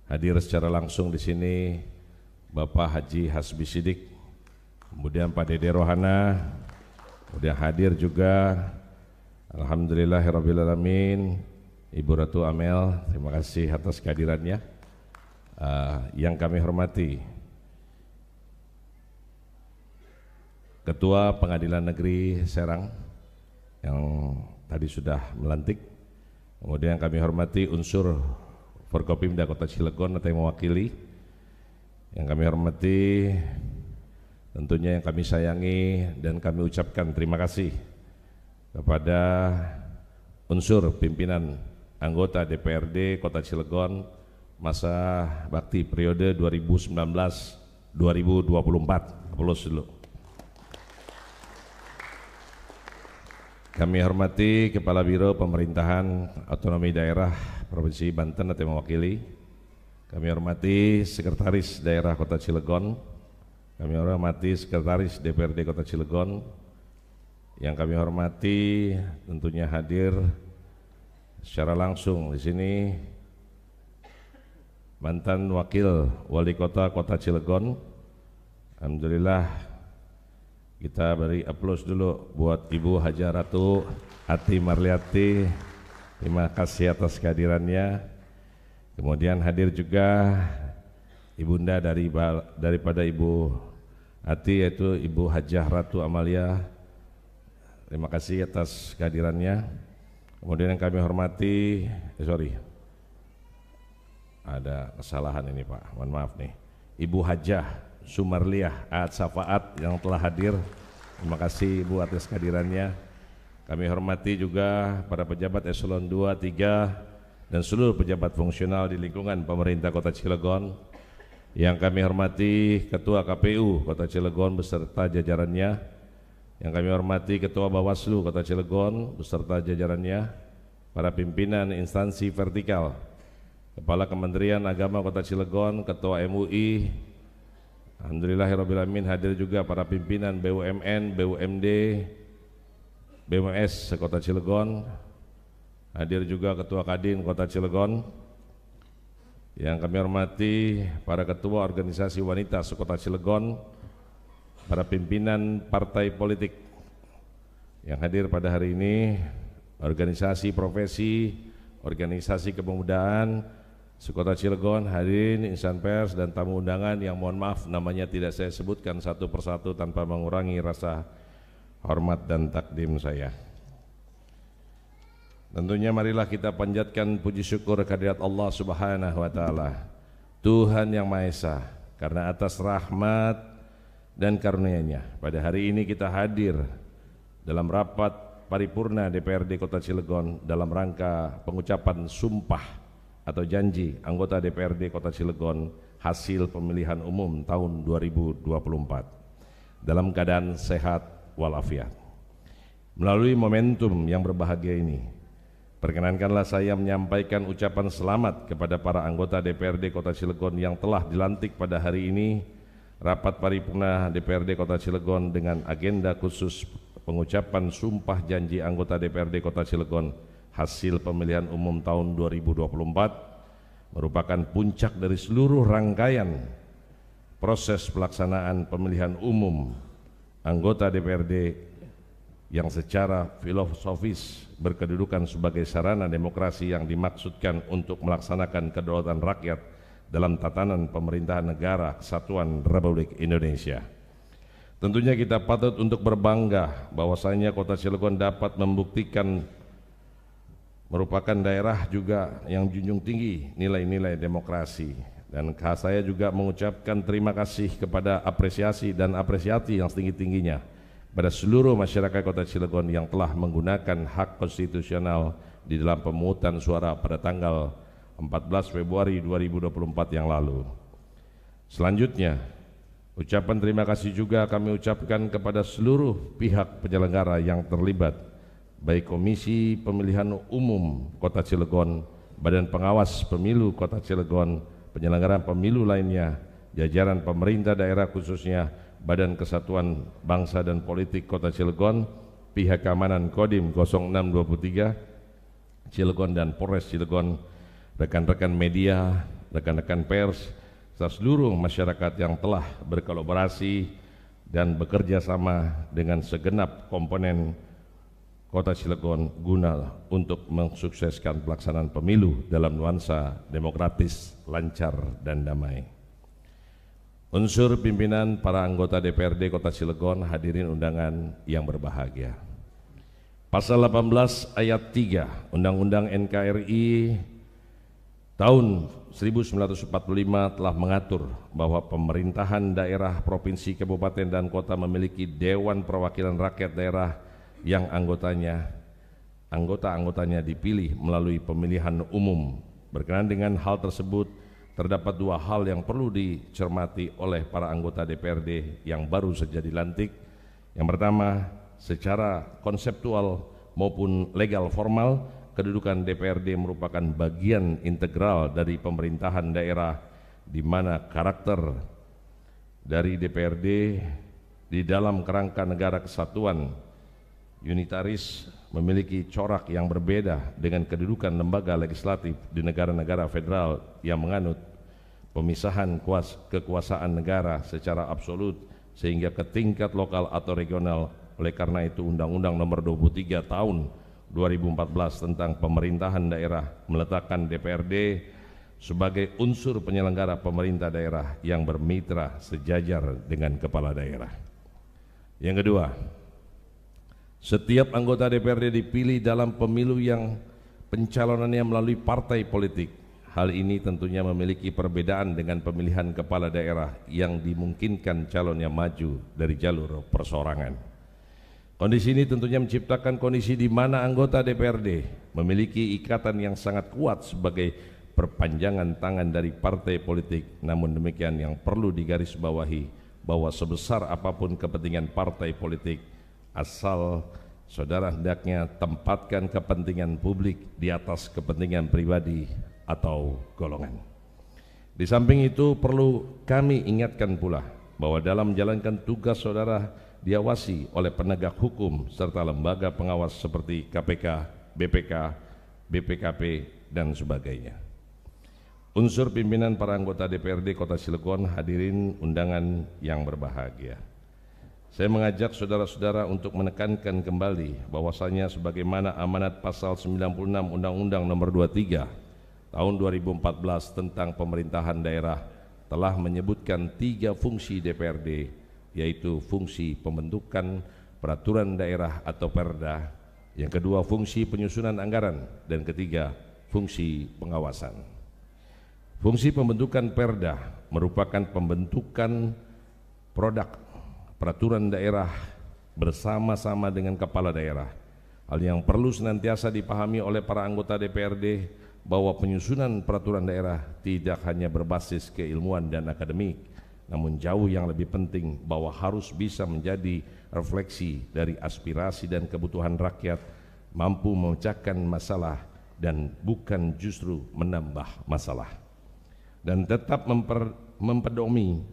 hadir secara langsung di sini Bapak Haji Hasbi Sidik, kemudian Pak Dede Rohana, kemudian hadir juga alhamdulillahirrabbilalamin Ibu Ratu Amel, terima kasih atas kehadirannya. Yang kami hormati Ketua Pengadilan Negeri Serang yang tadi sudah melantik, kemudian kami hormati unsur Forkopimda Kota Cilegon atau yang mewakili, yang kami hormati tentunya yang kami sayangi dan kami ucapkan terima kasih kepada unsur pimpinan anggota DPRD Kota Cilegon masa bakti periode 2019-2024. Aplaus dulu. Kami hormati Kepala Biro Pemerintahan Otonomi Daerah Provinsi Banten atau yang mewakili. Kami hormati Sekretaris Daerah Kota Cilegon. Kami hormati Sekretaris DPRD Kota Cilegon. Yang kami hormati tentunya hadir secara langsung di sini mantan Wakil Wali Kota Kota Cilegon. Alhamdulillah kita beri aplaus dulu buat Ibu Haja Ratu Ati Marliati, terima kasih atas kehadirannya. Kemudian hadir juga ibunda daripada Ibu Ati, yaitu Ibu Hajah Ratu Amalia, terima kasih atas kehadirannya. Kemudian yang kami hormati, ada kesalahan ini Pak, mohon maaf nih, Ibu Hajah Sumarliah Aat Safaat yang telah hadir, terima kasih Ibu atas kehadirannya. Kami hormati juga para pejabat eselon 2, 3 dan seluruh pejabat fungsional di lingkungan pemerintah Kota Cilegon. Yang kami hormati Ketua KPU Kota Cilegon beserta jajarannya. Yang kami hormati Ketua Bawaslu Kota Cilegon beserta jajarannya, para pimpinan instansi vertikal, Kepala Kementerian Agama Kota Cilegon, Ketua MUI, Alhamdulillahirrabbilalamin, hadir juga para pimpinan BUMN, BUMD, BMS Kota Cilegon, hadir juga Ketua Kadin Kota Cilegon. Yang kami hormati para ketua organisasi wanita Sekota Cilegon, para pimpinan partai politik yang hadir pada hari ini, organisasi profesi, organisasi kepemudaan Sekota Cilegon, hadirin, insan pers dan tamu undangan yang mohon maaf namanya tidak saya sebutkan satu persatu tanpa mengurangi rasa hormat dan takdim saya. Tentunya marilah kita panjatkan puji syukur kehadirat Allah Subhanahu wa taala, Tuhan yang Maha Esa, karena atas rahmat dan karunia-Nya pada hari ini kita hadir dalam rapat paripurna DPRD Kota Cilegon dalam rangka pengucapan sumpah atau janji anggota DPRD Kota Cilegon hasil pemilihan umum tahun 2024 dalam keadaan sehat walafiat. Melalui momentum yang berbahagia ini, perkenankanlah saya menyampaikan ucapan selamat kepada para anggota DPRD Kota Cilegon yang telah dilantik pada hari ini. Rapat paripurna DPRD Kota Cilegon dengan agenda khusus pengucapan sumpah janji anggota DPRD Kota Cilegon hasil pemilihan umum tahun 2024 merupakan puncak dari seluruh rangkaian proses pelaksanaan pemilihan umum anggota DPRD yang secara filosofis berkedudukan sebagai sarana demokrasi yang dimaksudkan untuk melaksanakan kedaulatan rakyat dalam tatanan pemerintahan negara kesatuan Republik Indonesia. Tentunya kita patut untuk berbangga bahwasanya Kota Cilegon dapat membuktikan merupakan daerah juga yang junjung tinggi nilai-nilai demokrasi, dan saya juga mengucapkan terima kasih kepada apresiasi yang setinggi-tingginya pada seluruh masyarakat Kota Cilegon yang telah menggunakan hak konstitusional di dalam pemungutan suara pada tanggal 14 Februari 2024 yang lalu. Selanjutnya, ucapan terima kasih juga kami ucapkan kepada seluruh pihak penyelenggara yang terlibat, baik Komisi Pemilihan Umum Kota Cilegon, Badan Pengawas Pemilu Kota Cilegon, penyelenggara pemilu lainnya, jajaran pemerintah daerah khususnya Badan Kesatuan Bangsa dan Politik Kota Cilegon, pihak keamanan Kodim 0623 Cilegon dan Polres Cilegon, rekan-rekan media, rekan-rekan pers, serta seluruh masyarakat yang telah berkolaborasi dan bekerja sama dengan segenap komponen Kota Cilegon guna untuk mensukseskan pelaksanaan pemilu dalam nuansa demokratis, lancar, dan damai. Unsur pimpinan para anggota DPRD Kota Cilegon, hadirin undangan yang berbahagia. Pasal 18 ayat 3 Undang-Undang NKRI tahun 1945 telah mengatur bahwa pemerintahan daerah, provinsi, kabupaten, dan kota memiliki Dewan Perwakilan Rakyat Daerah yang anggota-anggotanya dipilih melalui pemilihan umum. Berkenaan dengan hal tersebut, terdapat dua hal yang perlu dicermati oleh para anggota DPRD yang baru saja dilantik. Yang pertama, secara konseptual maupun legal formal, kedudukan DPRD merupakan bagian integral dari pemerintahan daerah, di mana karakter dari DPRD di dalam kerangka negara kesatuan unitaris memiliki corak yang berbeda dengan kedudukan lembaga legislatif di negara-negara federal yang menganut pemisahan kekuasaan negara secara absolut sehingga ke tingkat lokal atau regional. Oleh karena itu, Undang-Undang Nomor 23 Tahun 2014 tentang pemerintahan daerah meletakkan DPRD sebagai unsur penyelenggara pemerintah daerah yang bermitra sejajar dengan kepala daerah. Yang kedua, setiap anggota DPRD dipilih dalam pemilu yang pencalonannya melalui partai politik. Hal ini tentunya memiliki perbedaan dengan pemilihan kepala daerah yang dimungkinkan calonnya maju dari jalur perseorangan. Kondisi ini tentunya menciptakan kondisi di mana anggota DPRD memiliki ikatan yang sangat kuat sebagai perpanjangan tangan dari partai politik. Namun demikian, yang perlu digarisbawahi bahwa sebesar apapun kepentingan partai politik, asal saudara hendaknya tempatkan kepentingan publik di atas kepentingan pribadi atau golongan. Di samping itu perlu kami ingatkan pula bahwa dalam menjalankan tugas saudara diawasi oleh penegak hukum serta lembaga pengawas seperti KPK, BPK, BPKP, dan sebagainya. Unsur pimpinan para anggota DPRD Kota Cilegon, hadirin undangan yang berbahagia. Saya mengajak saudara-saudara untuk menekankan kembali bahwasanya sebagaimana amanat pasal 96 Undang-Undang Nomor 23 Tahun 2014 tentang pemerintahan daerah telah menyebutkan 3 fungsi DPRD, yaitu fungsi pembentukan peraturan daerah atau Perda, yang kedua fungsi penyusunan anggaran, dan ketiga fungsi pengawasan. Fungsi pembentukan Perda merupakan pembentukan produk peraturan daerah bersama-sama dengan kepala daerah. Hal yang perlu senantiasa dipahami oleh para anggota DPRD bahwa penyusunan peraturan daerah tidak hanya berbasis keilmuan dan akademik, namun jauh yang lebih penting bahwa harus bisa menjadi refleksi dari aspirasi dan kebutuhan rakyat, mampu memecahkan masalah dan bukan justru menambah masalah, dan tetap mempedomani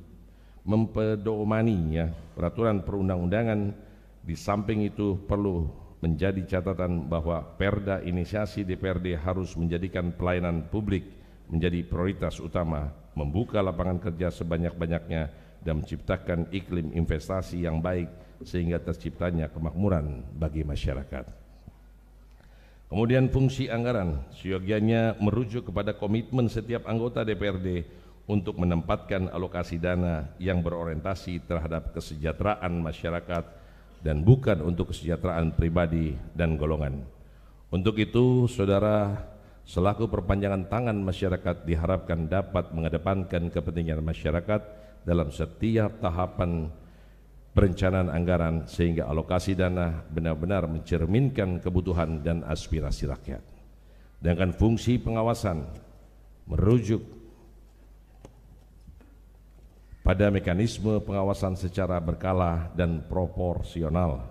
ya peraturan perundang-undangan. Di samping itu perlu menjadi catatan bahwa Perda inisiasi DPRD harus menjadikan pelayanan publik menjadi prioritas utama, membuka lapangan kerja sebanyak-banyaknya dan menciptakan iklim investasi yang baik sehingga terciptanya kemakmuran bagi masyarakat. Kemudian fungsi anggaran seyogianya merujuk kepada komitmen setiap anggota DPRD untuk menempatkan alokasi dana yang berorientasi terhadap kesejahteraan masyarakat dan bukan untuk kesejahteraan pribadi dan golongan. Untuk itu, saudara, selaku perpanjangan tangan masyarakat diharapkan dapat mengedepankan kepentingan masyarakat dalam setiap tahapan perencanaan anggaran sehingga alokasi dana benar-benar mencerminkan kebutuhan dan aspirasi rakyat. Sedangkan fungsi pengawasan merujuk pada mekanisme pengawasan secara berkala dan proporsional,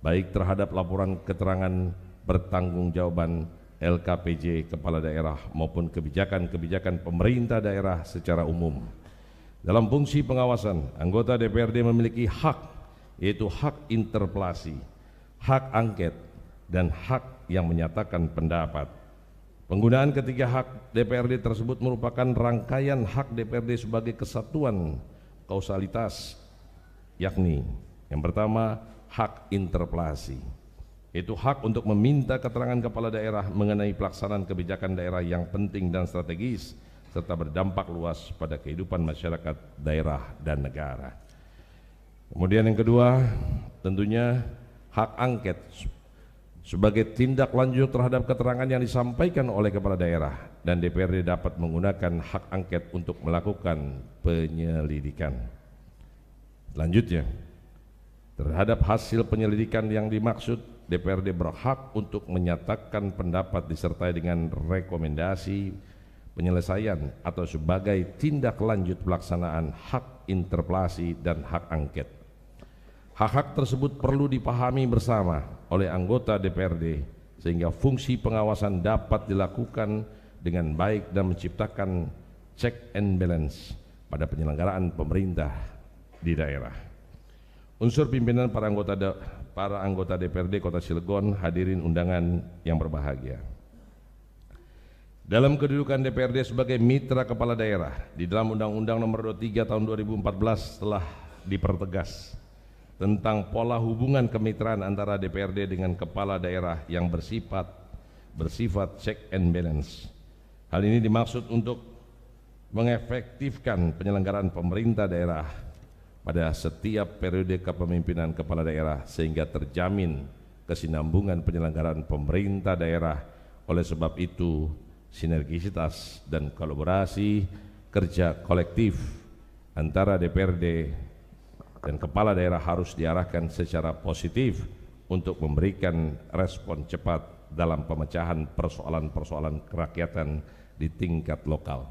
baik terhadap laporan keterangan pertanggungjawaban LKPJ kepala daerah maupun kebijakan-kebijakan pemerintah daerah secara umum. Dalam fungsi pengawasan, anggota DPRD memiliki hak, yaitu hak interpelasi, hak angket, dan hak yang menyatakan pendapat. Penggunaan ketiga hak DPRD tersebut merupakan rangkaian hak DPRD sebagai kesatuan kausalitas, yakni yang pertama hak interpelasi, yaitu hak untuk meminta keterangan kepala daerah mengenai pelaksanaan kebijakan daerah yang penting dan strategis serta berdampak luas pada kehidupan masyarakat, daerah, dan negara. Kemudian yang kedua, tentunya hak angket sebagai tindak lanjut terhadap keterangan yang disampaikan oleh kepala daerah, dan DPRD dapat menggunakan hak angket untuk melakukan penyelidikan. Selanjutnya, terhadap hasil penyelidikan yang dimaksud, DPRD berhak untuk menyatakan pendapat disertai dengan rekomendasi penyelesaian atau sebagai tindak lanjut pelaksanaan hak interpelasi dan hak angket. Hak-hak tersebut perlu dipahami bersama oleh anggota DPRD sehingga fungsi pengawasan dapat dilakukan dengan baik dan menciptakan check and balance pada penyelenggaraan pemerintah di daerah. Unsur pimpinan para anggota DPRD Kota Cilegon, hadirin undangan yang berbahagia. Dalam kedudukan DPRD sebagai mitra kepala daerah di dalam Undang-Undang Nomor 23 Tahun 2014 telah dipertegas tentang pola hubungan kemitraan antara DPRD dengan kepala daerah yang bersifat check and balance. Hal ini dimaksud untuk mengefektifkan penyelenggaraan pemerintah daerah pada setiap periode kepemimpinan kepala daerah sehingga terjamin kesinambungan penyelenggaraan pemerintah daerah. Oleh sebab itu, sinergisitas dan kolaborasi kerja kolektif antara DPRD dan kepala daerah harus diarahkan secara positif untuk memberikan respon cepat dalam pemecahan persoalan-persoalan kerakyatan di tingkat lokal,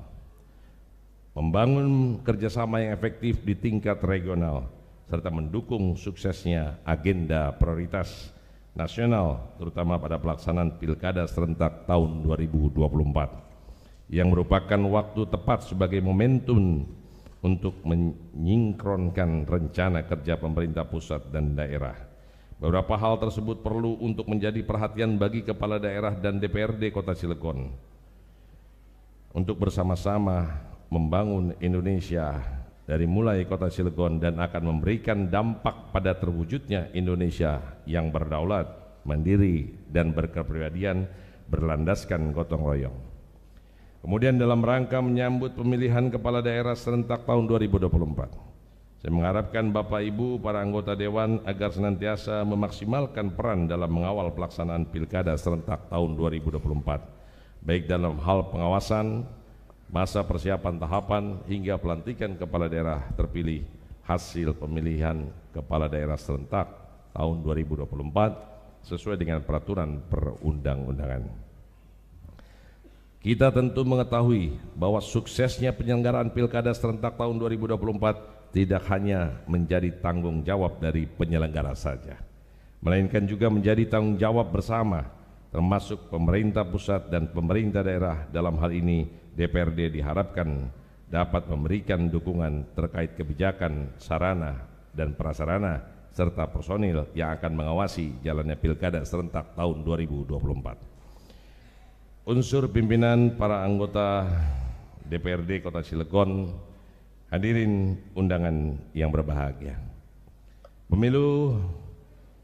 membangun kerjasama yang efektif di tingkat regional, serta mendukung suksesnya agenda prioritas nasional terutama pada pelaksanaan Pilkada serentak tahun 2024 yang merupakan waktu tepat sebagai momentum untuk menyinkronkan rencana kerja pemerintah pusat dan daerah. Beberapa hal tersebut perlu untuk menjadi perhatian bagi kepala daerah dan DPRD Kota Cilegon untuk bersama-sama membangun Indonesia dari mulai Kota Cilegon dan akan memberikan dampak pada terwujudnya Indonesia yang berdaulat, mandiri, dan berkepribadian berlandaskan gotong royong. Kemudian dalam rangka menyambut pemilihan kepala daerah serentak tahun 2024, saya mengharapkan Bapak Ibu para anggota Dewan agar senantiasa memaksimalkan peran dalam mengawal pelaksanaan Pilkada serentak tahun 2024, baik dalam hal pengawasan, masa persiapan tahapan, hingga pelantikan kepala daerah terpilih hasil pemilihan kepala daerah serentak tahun 2024 sesuai dengan peraturan perundang-undangan. Kita tentu mengetahui bahwa suksesnya penyelenggaraan Pilkada serentak tahun 2024 tidak hanya menjadi tanggung jawab dari penyelenggara saja, melainkan juga menjadi tanggung jawab bersama, termasuk pemerintah pusat dan pemerintah daerah. Dalam hal ini DPRD diharapkan dapat memberikan dukungan terkait kebijakan, sarana dan prasarana serta personil yang akan mengawasi jalannya Pilkada serentak tahun 2024. Unsur pimpinan, para anggota DPRD Kota Cilegon, hadirin undangan yang berbahagia. Pemilu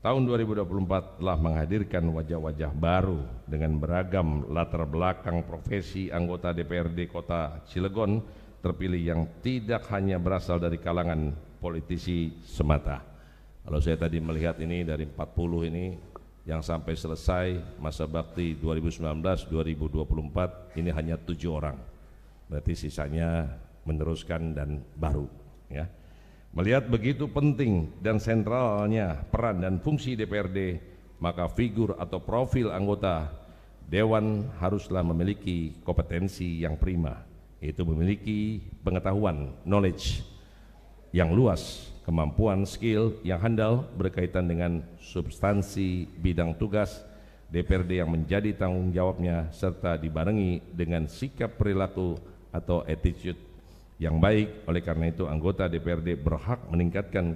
tahun 2024 telah menghadirkan wajah-wajah baru dengan beragam latar belakang profesi anggota DPRD Kota Cilegon terpilih yang tidak hanya berasal dari kalangan politisi semata. Kalau saya tadi melihat ini dari 40 ini yang sampai selesai masa bakti 2019-2024 ini hanya 7 orang. Berarti sisanya meneruskan dan baru, ya. Melihat begitu penting dan sentralnya peran dan fungsi DPRD, maka figur atau profil anggota Dewan haruslah memiliki kompetensi yang prima, yaitu memiliki pengetahuan, knowledge yang luas, kemampuan, skill yang handal berkaitan dengan substansi bidang tugas DPRD yang menjadi tanggung jawabnya, serta dibarengi dengan sikap perilaku atau attitude yang baik. Oleh karena itu anggota DPRD berhak meningkatkan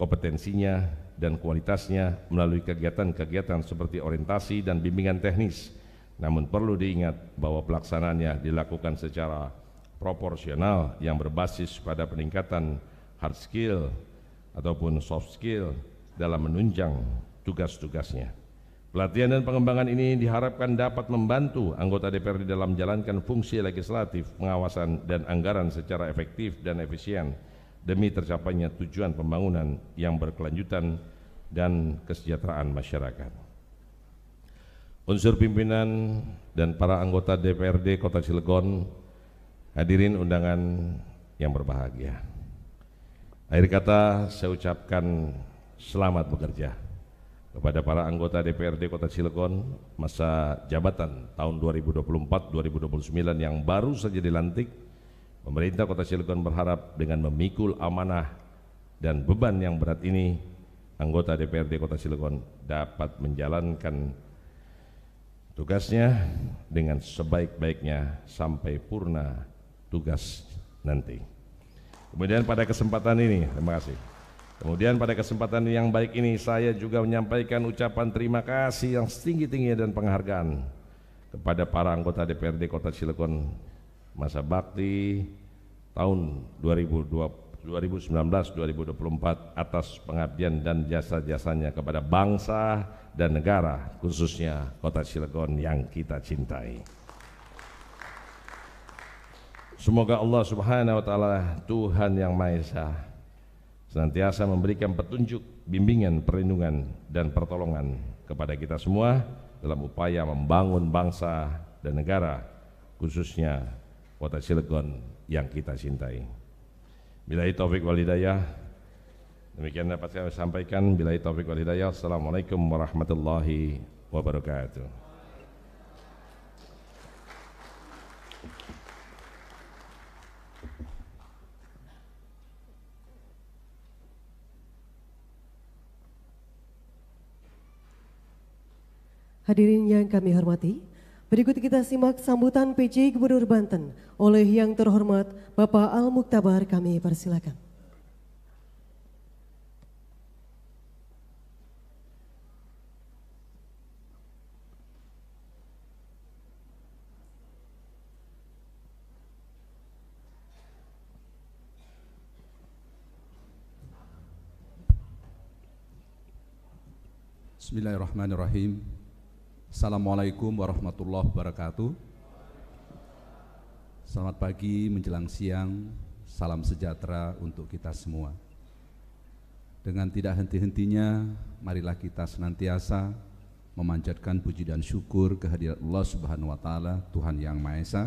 kompetensinya dan kualitasnya melalui kegiatan-kegiatan seperti orientasi dan bimbingan teknis. Namun perlu diingat bahwa pelaksanaannya dilakukan secara proporsional yang berbasis pada peningkatan hard skill ataupun soft skill dalam menunjang tugas-tugasnya. Pelatihan dan pengembangan ini diharapkan dapat membantu anggota DPRD dalam menjalankan fungsi legislatif, pengawasan, dan anggaran secara efektif dan efisien demi tercapainya tujuan pembangunan yang berkelanjutan dan kesejahteraan masyarakat. Unsur pimpinan dan para anggota DPRD Kota Cilegon, hadirin undangan yang berbahagia. Akhir kata saya ucapkan selamat bekerja kepada para anggota DPRD Kota Cilegon masa jabatan tahun 2024-2029 yang baru saja dilantik. Pemerintah Kota Cilegon berharap dengan memikul amanah dan beban yang berat ini, anggota DPRD Kota Cilegon dapat menjalankan tugasnya dengan sebaik-baiknya sampai purna tugas nanti. Kemudian pada kesempatan ini, terima kasih. Kemudian pada kesempatan yang baik ini saya juga menyampaikan ucapan terima kasih yang setinggi-tingginya dan penghargaan kepada para anggota DPRD Kota Cilegon masa bakti tahun 2019-2024 atas pengabdian dan jasa-jasanya kepada bangsa dan negara, khususnya Kota Cilegon yang kita cintai. Semoga Allah Subhanahu wa Ta'ala, Tuhan yang Maha Esa, senantiasa memberikan petunjuk, bimbingan, perlindungan, dan pertolongan kepada kita semua dalam upaya membangun bangsa dan negara, khususnya Kota Cilegon yang kita cintai. Billahi taufik wal hidayah. Demikian dapat saya sampaikan. Billahi taufik wal hidayah. Assalamualaikum warahmatullahi wabarakatuh. Hadirin yang kami hormati, Berikut kita simak sambutan PJ Gubernur Banten oleh yang terhormat Bapak Al-Muktabar, kami persilakan. Bismillahirrahmanirrahim. Assalamualaikum warahmatullahi wabarakatuh. Selamat pagi menjelang siang, salam sejahtera untuk kita semua. Dengan tidak henti-hentinya, marilah kita senantiasa memanjatkan puji dan syukur kehadirat Allah Subhanahu wa Ta'ala, Tuhan Yang Maha Esa,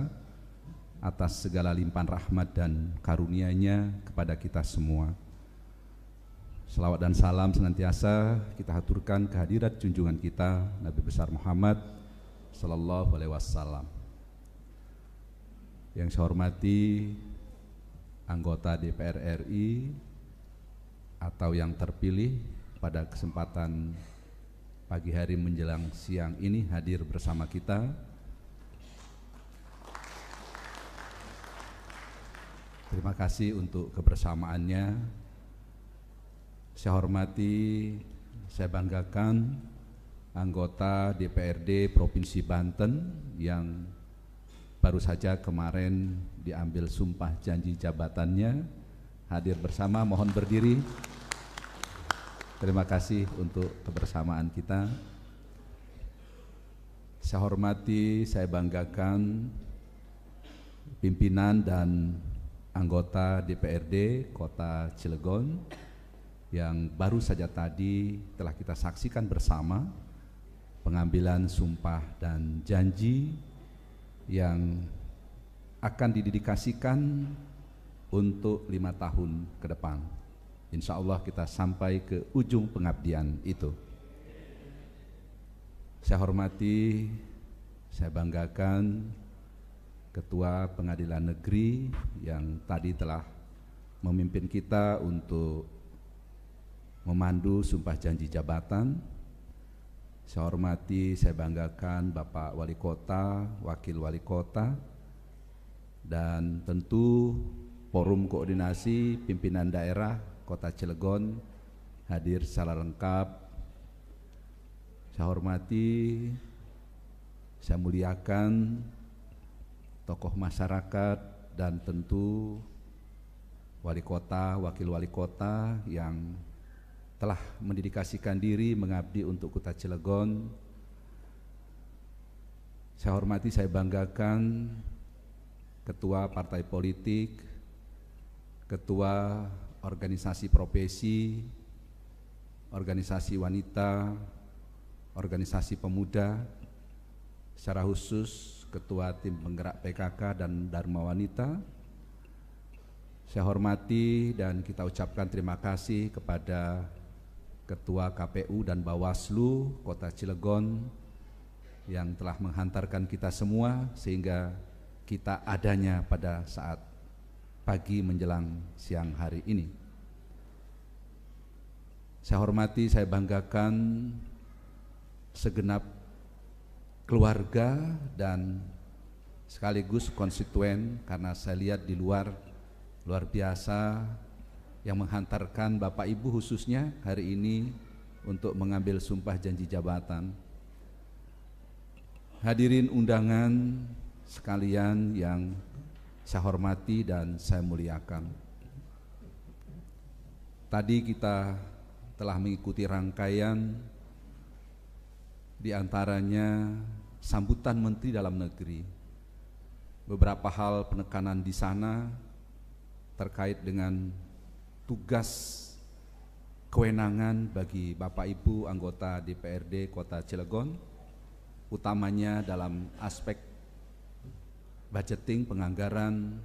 atas segala limpahan rahmat dan karunia-Nya kepada kita semua. Salawat dan salam senantiasa kita haturkan kehadirat junjungan kita Nabi besar Muhammad sallallahu alaihi wasallam. Yang saya hormati anggota DPR RI atau yang terpilih pada kesempatan pagi hari menjelang siang ini hadir bersama kita. Terima kasih untuk kebersamaannya. Saya hormati, saya banggakan anggota DPRD Provinsi Banten yang baru saja kemarin diambil sumpah janji jabatannya, hadir bersama, mohon berdiri. Terima kasih untuk kebersamaan kita. Saya hormati, saya banggakan pimpinan dan anggota DPRD Kota Cilegon yang baru saja tadi telah kita saksikan bersama pengambilan sumpah dan janji yang akan didedikasikan untuk 5 tahun ke depan. Insya Allah kita sampai ke ujung pengabdian itu. Saya hormati, saya banggakan Ketua Pengadilan Negeri yang tadi telah memimpin kita untuk memandu sumpah janji jabatan. Saya hormati, saya banggakan Bapak Wali Kota, Wakil Wali Kota, dan tentu forum koordinasi pimpinan daerah Kota Cilegon hadir secara lengkap. Saya hormati, saya muliakan tokoh masyarakat dan tentu wali kota, wakil wali kota yang telah mendedikasikan diri mengabdi untuk Kota Cilegon. Saya hormati, saya banggakan ketua partai politik, ketua organisasi profesi, organisasi wanita, organisasi pemuda, secara khusus ketua tim penggerak PKK dan Dharma Wanita. Saya hormati dan kita ucapkan terima kasih kepada Ketua KPU dan Bawaslu Kota Cilegon yang telah menghantarkan kita semua sehingga kita adanya pada saat pagi menjelang siang hari ini. Saya hormati, saya banggakan segenap keluarga dan sekaligus konstituen karena saya lihat di luar biasa yang menghantarkan Bapak Ibu khususnya hari ini untuk mengambil sumpah janji jabatan. Hadirin undangan sekalian yang saya hormati dan saya muliakan. Tadi kita telah mengikuti rangkaian di antaranya sambutan Menteri Dalam Negeri. Beberapa hal penekanan di sana terkait dengan tugas kewenangan bagi Bapak Ibu anggota DPRD Kota Cilegon, utamanya dalam aspek budgeting, penganggaran,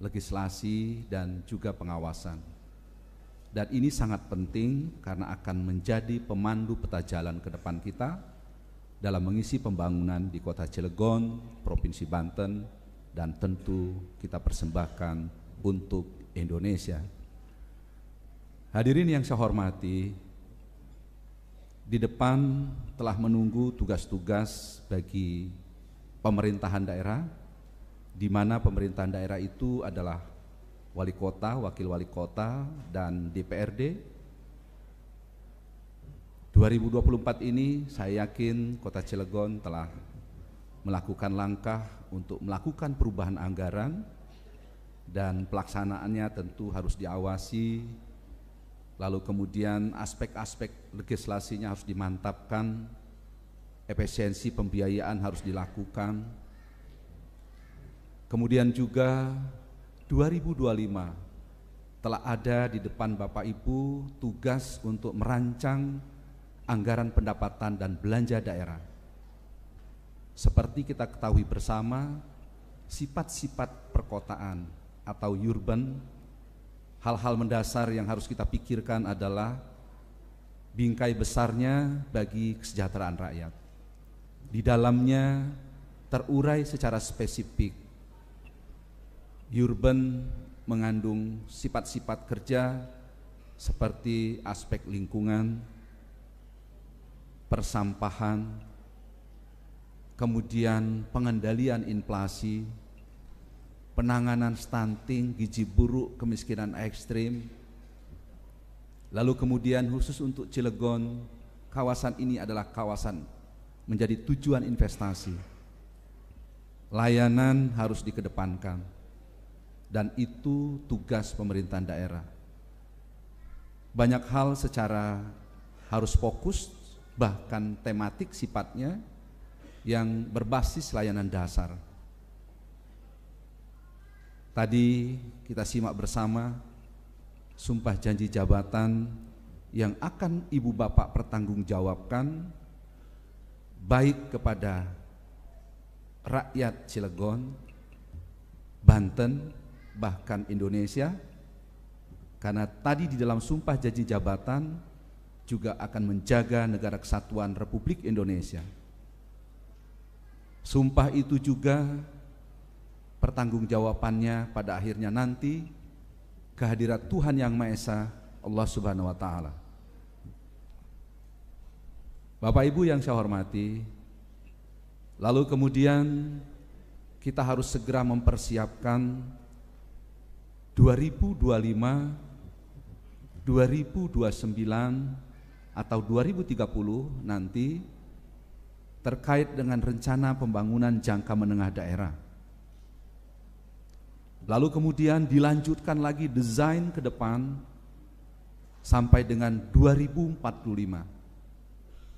legislasi, dan juga pengawasan. Dan ini sangat penting karena akan menjadi pemandu peta jalan ke depan kita dalam mengisi pembangunan di Kota Cilegon, Provinsi Banten, dan tentu kita persembahkan untuk Indonesia. Hadirin yang saya hormati, di depan telah menunggu tugas-tugas bagi pemerintahan daerah, di mana pemerintahan daerah itu adalah wali kota, wakil wali kota, dan DPRD. 2024 ini saya yakin Kota Cilegon telah melakukan langkah untuk melakukan perubahan anggaran, dan pelaksanaannya tentu harus diawasi. Lalu kemudian aspek-aspek legislasinya harus dimantapkan, efisiensi pembiayaan harus dilakukan. Kemudian juga 2025 telah ada di depan Bapak Ibu tugas untuk merancang anggaran pendapatan dan belanja daerah. Seperti kita ketahui bersama, sifat-sifat perkotaan atau urban, hal-hal mendasar yang harus kita pikirkan adalah bingkai besarnya bagi kesejahteraan rakyat. Di dalamnya terurai secara spesifik. Urban mengandung sifat-sifat kerja seperti aspek lingkungan, persampahan, kemudian pengendalian inflasi, penanganan stunting, gizi buruk, kemiskinan ekstrim. Lalu kemudian khusus untuk Cilegon, kawasan ini adalah kawasan menjadi tujuan investasi. Layanan harus dikedepankan, dan itu tugas pemerintahan daerah. Banyak hal secara harus fokus, bahkan tematik sifatnya, yang berbasis layanan dasar. Tadi kita simak bersama sumpah janji jabatan yang akan Ibu Bapak pertanggungjawabkan baik kepada rakyat Cilegon, Banten, bahkan Indonesia, karena tadi di dalam sumpah janji jabatan juga akan menjaga negara kesatuan Republik Indonesia. Sumpah itu juga pertanggungjawabannya pada akhirnya nanti kehadirat Tuhan Yang Maha Esa, Allah Subhanahu wa Ta'ala. Bapak Ibu yang saya hormati, lalu kemudian kita harus segera mempersiapkan 2025, 2029 atau 2030 nanti terkait dengan rencana pembangunan jangka menengah daerah. Lalu kemudian dilanjutkan lagi desain ke depan sampai dengan 2045.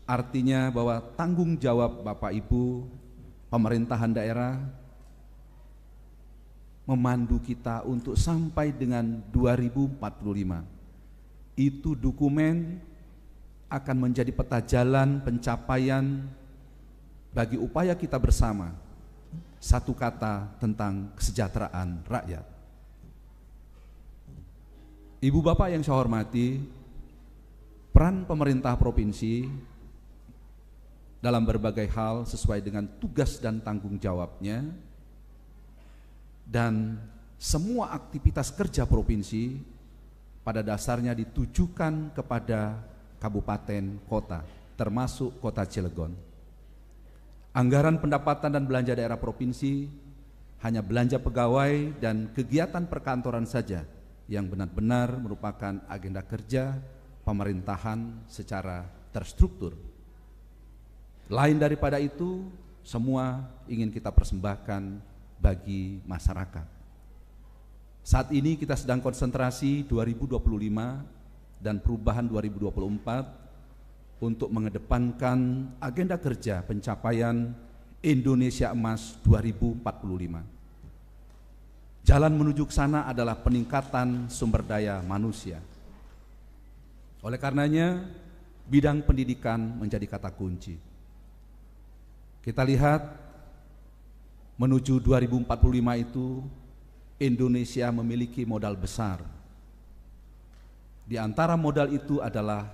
Artinya bahwa tanggung jawab Bapak Ibu pemerintahan daerah memandu kita untuk sampai dengan 2045. Itu dokumen akan menjadi peta jalan pencapaian bagi upaya kita bersama. Satu kata tentang kesejahteraan rakyat. Ibu Bapak yang saya hormati, peran pemerintah provinsi dalam berbagai hal sesuai dengan tugas dan tanggung jawabnya, dan semua aktivitas kerja provinsi pada dasarnya ditujukan kepada kabupaten kota, termasuk Kota Cilegon. Anggaran pendapatan dan belanja daerah provinsi hanya belanja pegawai dan kegiatan perkantoran saja yang benar-benar merupakan agenda kerja pemerintahan secara terstruktur. Lain daripada itu, semua ingin kita persembahkan bagi masyarakat. Saat ini kita sedang konsentrasi 2025 dan perubahan 2024 untuk mengedepankan agenda kerja pencapaian Indonesia Emas 2045. Jalan menuju ke sana adalah peningkatan sumber daya manusia. Oleh karenanya, bidang pendidikan menjadi kata kunci. Kita lihat menuju 2045 itu Indonesia memiliki modal besar. Di antara modal itu adalah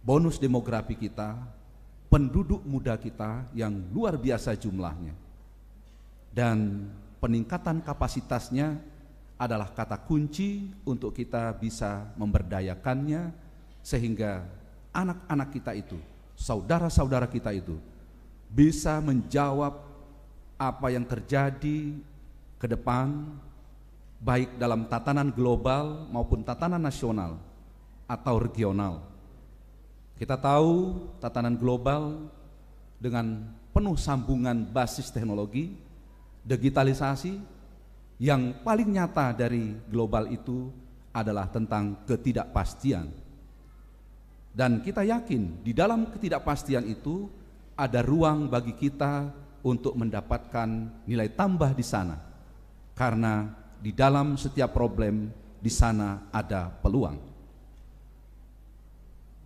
bonus demografi kita, penduduk muda kita yang luar biasa jumlahnya, dan peningkatan kapasitasnya adalah kata kunci untuk kita bisa memberdayakannya sehingga anak-anak kita itu, saudara-saudara kita itu bisa menjawab apa yang terjadi ke depan, baik dalam tatanan global maupun tatanan nasional atau regional. Kita tahu tatanan global dengan penuh sambungan basis teknologi, digitalisasi, yang paling nyata dari global itu adalah tentang ketidakpastian. Dan kita yakin di dalam ketidakpastian itu ada ruang bagi kita untuk mendapatkan nilai tambah di sana. Karena di dalam setiap problem di sana ada peluang.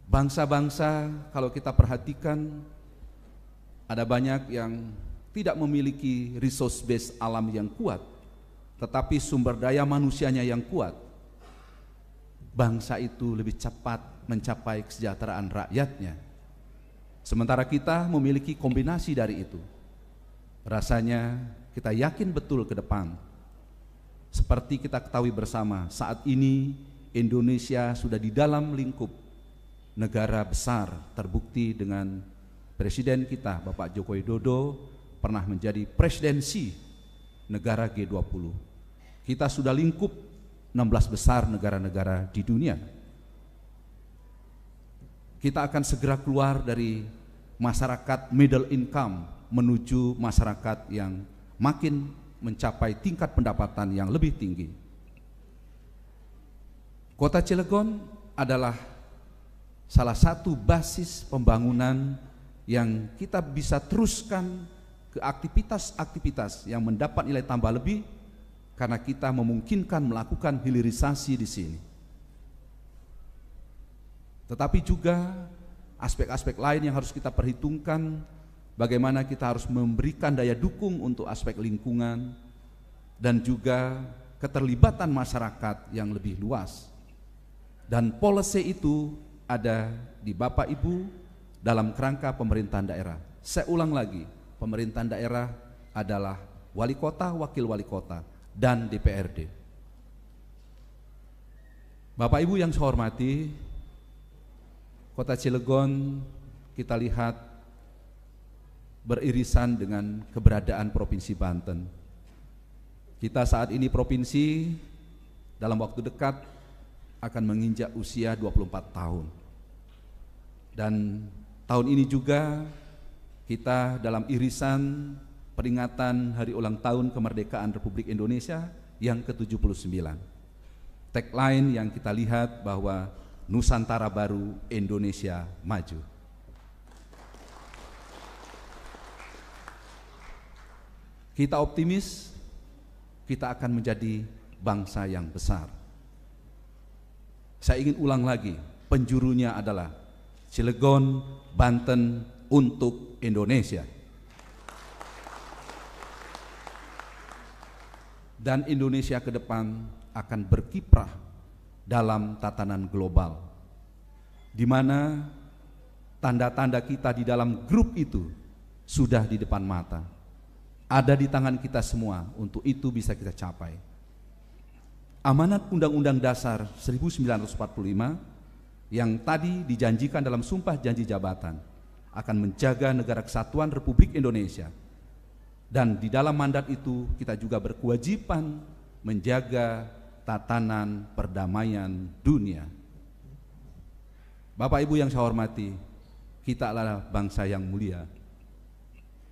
Bangsa-bangsa kalau kita perhatikan ada banyak yang tidak memiliki resource base alam yang kuat, tetapi sumber daya manusianya yang kuat. Bangsa itu lebih cepat mencapai kesejahteraan rakyatnya. Sementara kita memiliki kombinasi dari itu. Rasanya kita yakin betul ke depan. Seperti kita ketahui bersama, saat ini Indonesia sudah di dalam lingkup negara besar, terbukti dengan Presiden kita Bapak Joko Widodo pernah menjadi presidensi negara G20. Kita sudah lingkup 16 besar negara-negara di dunia. Kita akan segera keluar dari masyarakat middle income menuju masyarakat yang makin mencapai tingkat pendapatan yang lebih tinggi. Kota Cilegon adalah salah satu basis pembangunan yang kita bisa teruskan ke aktivitas-aktivitas yang mendapat nilai tambah lebih karena kita memungkinkan melakukan hilirisasi di sini. Tetapi juga aspek-aspek lain yang harus kita perhitungkan, bagaimana kita harus memberikan daya dukung untuk aspek lingkungan dan juga keterlibatan masyarakat yang lebih luas. Dan policy itu ada di Bapak Ibu dalam kerangka pemerintahan daerah. Saya ulang lagi, pemerintahan daerah adalah wali kota, wakil wali kota, dan DPRD. Bapak Ibu yang saya hormati, Kota Cilegon kita lihat beririsan dengan keberadaan Provinsi Banten. Kita saat ini provinsi dalam waktu dekat akan menginjak usia 24 tahun. Dan tahun ini juga kita dalam irisan peringatan hari ulang tahun kemerdekaan Republik Indonesia yang ke-79. Tagline yang kita lihat bahwa Nusantara Baru, Indonesia Maju. Kita optimis kita akan menjadi bangsa yang besar. Saya ingin ulang lagi, penjurunya adalah Cilegon, Banten untuk Indonesia. Dan Indonesia ke depan akan berkiprah dalam tatanan global, di mana tanda-tanda kita di dalam grup itu sudah di depan mata, ada di tangan kita semua. Untuk itu bisa kita capai. Amanat Undang-Undang Dasar 1945 yang tadi dijanjikan dalam Sumpah Janji Jabatan akan menjaga negara kesatuan Republik Indonesia, dan di dalam mandat itu kita juga berkewajiban menjaga tatanan perdamaian dunia. Bapak Ibu yang saya hormati, kita adalah bangsa yang mulia.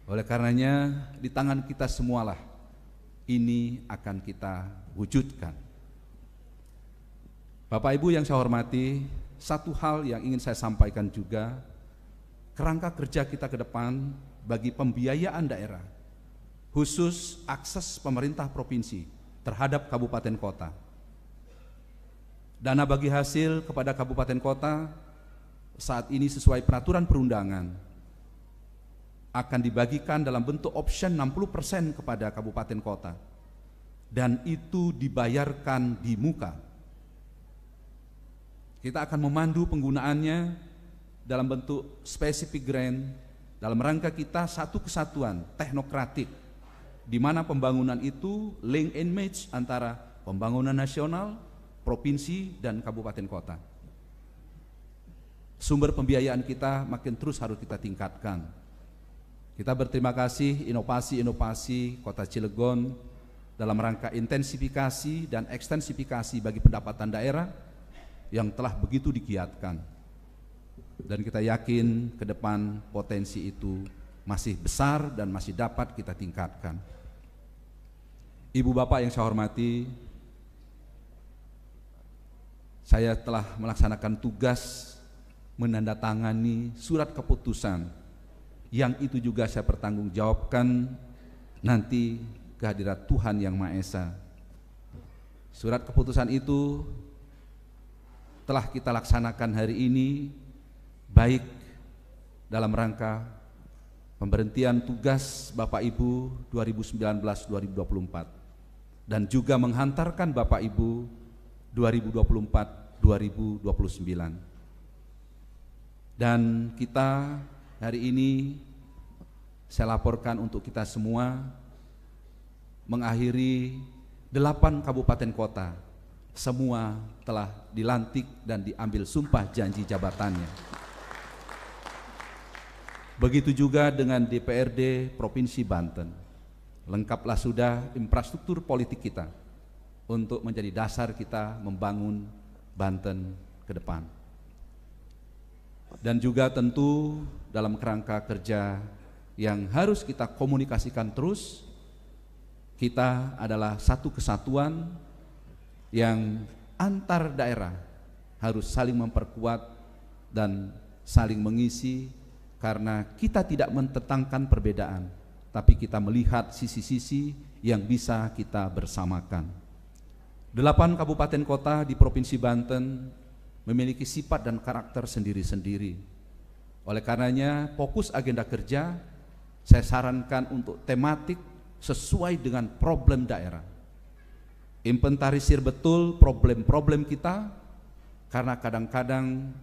Oleh karenanya di tangan kita semualah ini akan kita wujudkan. Bapak Ibu yang saya hormati, satu hal yang ingin saya sampaikan juga, kerangka kerja kita ke depan bagi pembiayaan daerah, khusus akses pemerintah provinsi terhadap kabupaten kota. Dana bagi hasil kepada kabupaten kota saat ini sesuai peraturan perundangan akan dibagikan dalam bentuk option 60% kepada kabupaten kota, dan itu dibayarkan di muka. Kita akan memandu penggunaannya dalam bentuk specific grant dalam rangka kita satu kesatuan teknokratik, di mana pembangunan itu link and match antara pembangunan nasional, provinsi, dan kabupaten kota. Sumber pembiayaan kita makin terus harus kita tingkatkan. Kita berterima kasih inovasi-inovasi Kota Cilegon dalam rangka intensifikasi dan ekstensifikasi bagi pendapatan daerah yang telah begitu digiatkan. Dan kita yakin ke depan potensi itu masih besar dan masih dapat kita tingkatkan. Ibu bapak yang saya hormati, saya telah melaksanakan tugas menandatangani surat keputusan yang itu juga saya pertanggungjawabkan nanti kehadirat Tuhan Yang Maha Esa. Surat keputusan itu telah kita laksanakan hari ini, baik dalam rangka pemberhentian tugas Bapak Ibu 2019-2024 dan juga menghantarkan Bapak Ibu 2024-2029. Dan kita hari ini saya laporkan untuk kita semua mengakhiri 8 kabupaten kota, semua telah dilantik dan diambil sumpah janji jabatannya. Begitu juga dengan DPRD Provinsi Banten, lengkaplah sudah infrastruktur politik kita untuk menjadi dasar kita membangun Banten ke depan. Dan juga tentu dalam kerangka kerja yang harus kita komunikasikan terus, kita adalah satu kesatuan yang antar daerah harus saling memperkuat dan saling mengisi, karena kita tidak menentangkan perbedaan, tapi kita melihat sisi-sisi yang bisa kita bersamakan. 8 kabupaten kota di Provinsi Banten memiliki sifat dan karakter sendiri-sendiri. Oleh karenanya fokus agenda kerja saya sarankan untuk tematik sesuai dengan problem daerah. Inventarisir betul problem-problem kita, karena kadang-kadang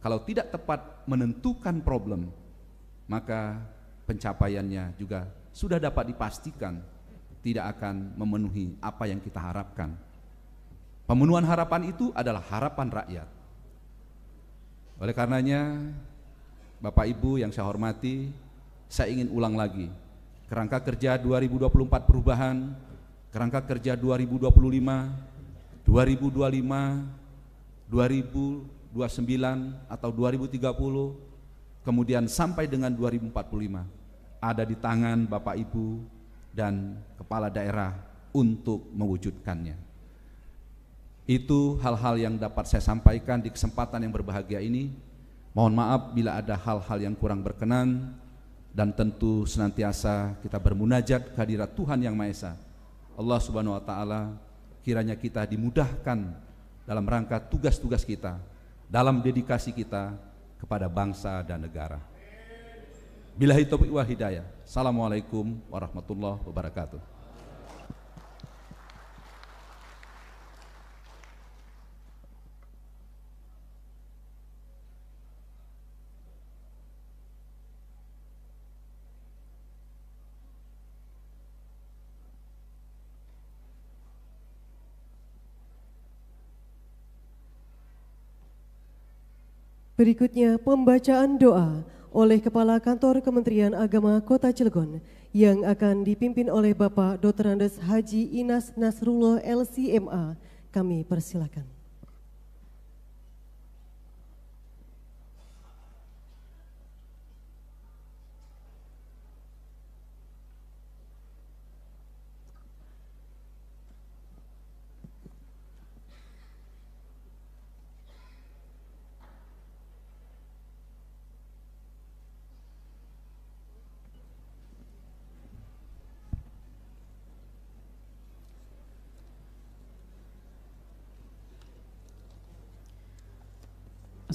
kalau tidak tepat menentukan problem, maka pencapaiannya juga sudah dapat dipastikan tidak akan memenuhi apa yang kita harapkan. Pemenuhan harapan itu adalah harapan rakyat. Oleh karenanya, Bapak Ibu yang saya hormati, saya ingin ulang lagi, kerangka kerja 2024 perubahan, kerangka kerja 2025, 2025, 2029 atau 2030, kemudian sampai dengan 2045 ada di tangan Bapak Ibu dan kepala daerah untuk mewujudkannya. Itu hal-hal yang dapat saya sampaikan di kesempatan yang berbahagia ini. Mohon maaf bila ada hal-hal yang kurang berkenan, dan tentu senantiasa kita bermunajat kehadirat Tuhan Yang Maha Esa. Allah Subhanahu wa taala kiranya kita dimudahkan dalam rangka tugas-tugas kita, dalam dedikasi kita kepada bangsa dan negara. Billahi taufiq wal hidayah. Assalamualaikum warahmatullahi wabarakatuh. Berikutnya pembacaan doa oleh Kepala Kantor Kementerian Agama Kota Cilegon yang akan dipimpin oleh Bapak Dr. Andes Haji Inas Nasrullah LCMA. Kami persilakan.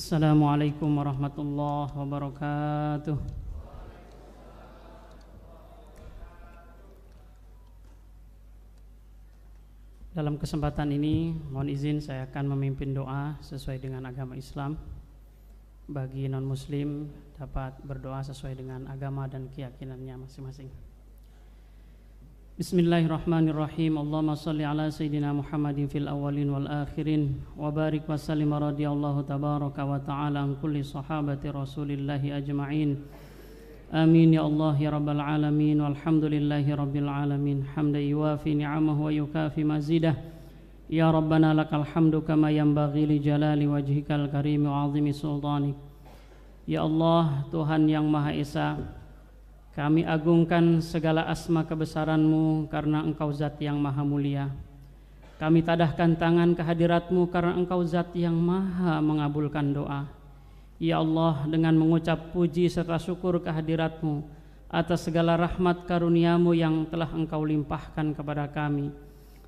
Assalamualaikum warahmatullahi wabarakatuh. Dalam kesempatan ini mohon izin saya akan memimpin doa sesuai dengan agama Islam. Bagi non-muslim dapat berdoa sesuai dengan agama dan keyakinannya masing-masing. Bismillahirrahmanirrahim. Allahumma salli ala Sayyidina Muhammadin fil awwalin wal akhirin wa barik wa sallim radiyallahu tabaraka wa ta'ala an kulli sahabati rasulillahi ajma'in Amin ya Allah ya Rabbal Alamin. Walhamdulillahi Rabbil Alamin. Hamdan yuwafi ni'amahu wa yukafi mazidah. Ya Rabbana lakal hamdu kama yanbaghi li jalali wajhikal karim wa azimi sultanik. Ya Allah, Tuhan yang Maha Esa, kami agungkan segala asma kebesaran-Mu karena Engkau zat yang maha mulia. Kami tadahkan tangan ke hadirat-Mu karena Engkau zat yang maha mengabulkan doa. Ya Allah, dengan mengucap puji serta syukur kehadirat-Mu atas segala rahmat karunia-Mu yang telah Engkau limpahkan kepada kami,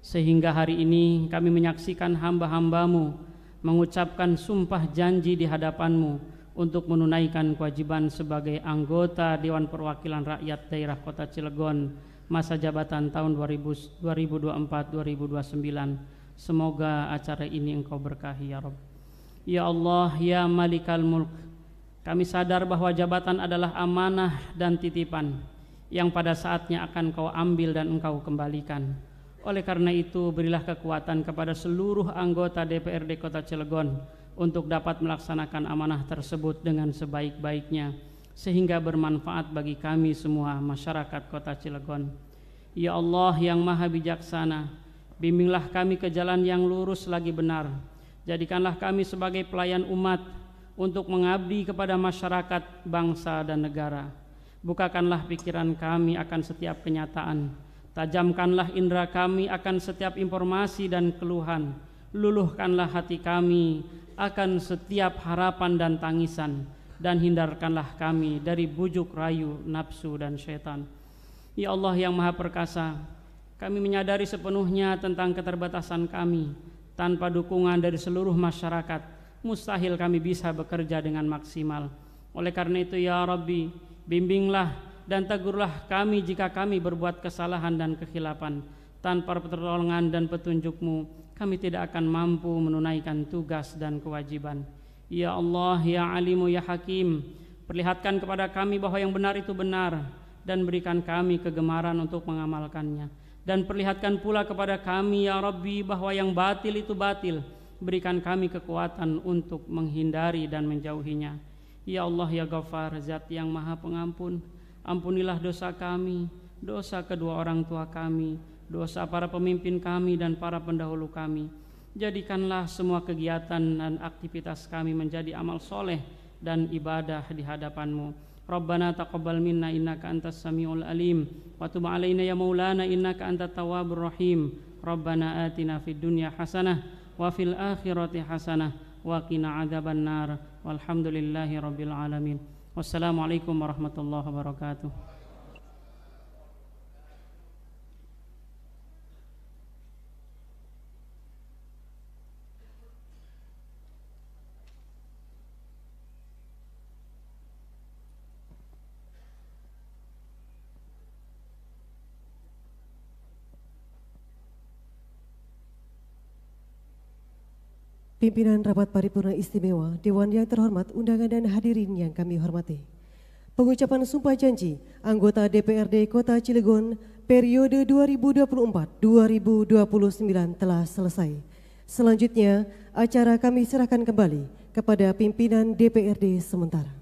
sehingga hari ini kami menyaksikan hamba-hamba-Mu mengucapkan sumpah janji di hadapan-Mu untuk menunaikan kewajiban sebagai anggota Dewan Perwakilan Rakyat Daerah Kota Cilegon masa jabatan tahun 2024-2029. Semoga acara ini Engkau berkahi ya Rabb. Ya Allah, ya Malikal Mulk, kami sadar bahwa jabatan adalah amanah dan titipan yang pada saatnya akan Kau ambil dan Engkau kembalikan. Oleh karena itu, berilah kekuatan kepada seluruh anggota DPRD Kota Cilegon untuk dapat melaksanakan amanah tersebut dengan sebaik-baiknya, sehingga bermanfaat bagi kami semua masyarakat Kota Cilegon. Ya Allah yang Maha Bijaksana, bimbinglah kami ke jalan yang lurus lagi benar. Jadikanlah kami sebagai pelayan umat untuk mengabdi kepada masyarakat, bangsa, dan negara. Bukakanlah pikiran kami akan setiap kenyataan. Tajamkanlah indera kami akan setiap informasi dan keluhan. Luluhkanlah hati kami akan setiap harapan dan tangisan. Dan hindarkanlah kami dari bujuk rayu nafsu dan syaitan. Ya Allah yang Maha Perkasa, kami menyadari sepenuhnya tentang keterbatasan kami. Tanpa dukungan dari seluruh masyarakat, mustahil kami bisa bekerja dengan maksimal. Oleh karena itu ya Rabbi, bimbinglah dan tegurlah kami jika kami berbuat kesalahan dan kekhilafan. Tanpa pertolongan dan petunjuk-Mu, kami tidak akan mampu menunaikan tugas dan kewajiban. Ya Allah, ya Alimu, ya Hakim, perlihatkan kepada kami bahwa yang benar itu benar, dan berikan kami kegemaran untuk mengamalkannya. Dan perlihatkan pula kepada kami ya Rabbi bahwa yang batil itu batil. Berikan kami kekuatan untuk menghindari dan menjauhinya. Ya Allah ya Ghafar, zat yang maha pengampun, ampunilah dosa kami, dosa kedua orang tua kami, dosa para pemimpin kami dan para pendahulu kami. Jadikanlah semua kegiatan dan aktivitas kami menjadi amal soleh dan ibadah di hadapan-Mu. Rabbana taqabbal minna innaka antas samiul alim wa tub alaina ya maulana innaka antat tawwabur rahim. Rabbana atina fid dunya hasanah wa fil akhirati hasanah wa qina adzabannar. Walhamdulillahi rabbil alamin. Wassalamualaikum warahmatullahi wabarakatuh. Pimpinan Rapat Paripurna Istimewa, Dewan yang terhormat, undangan dan hadirin yang kami hormati. Pengucapan sumpah janji anggota DPRD Kota Cilegon periode 2024-2029 telah selesai. Selanjutnya, acara kami serahkan kembali kepada pimpinan DPRD sementara.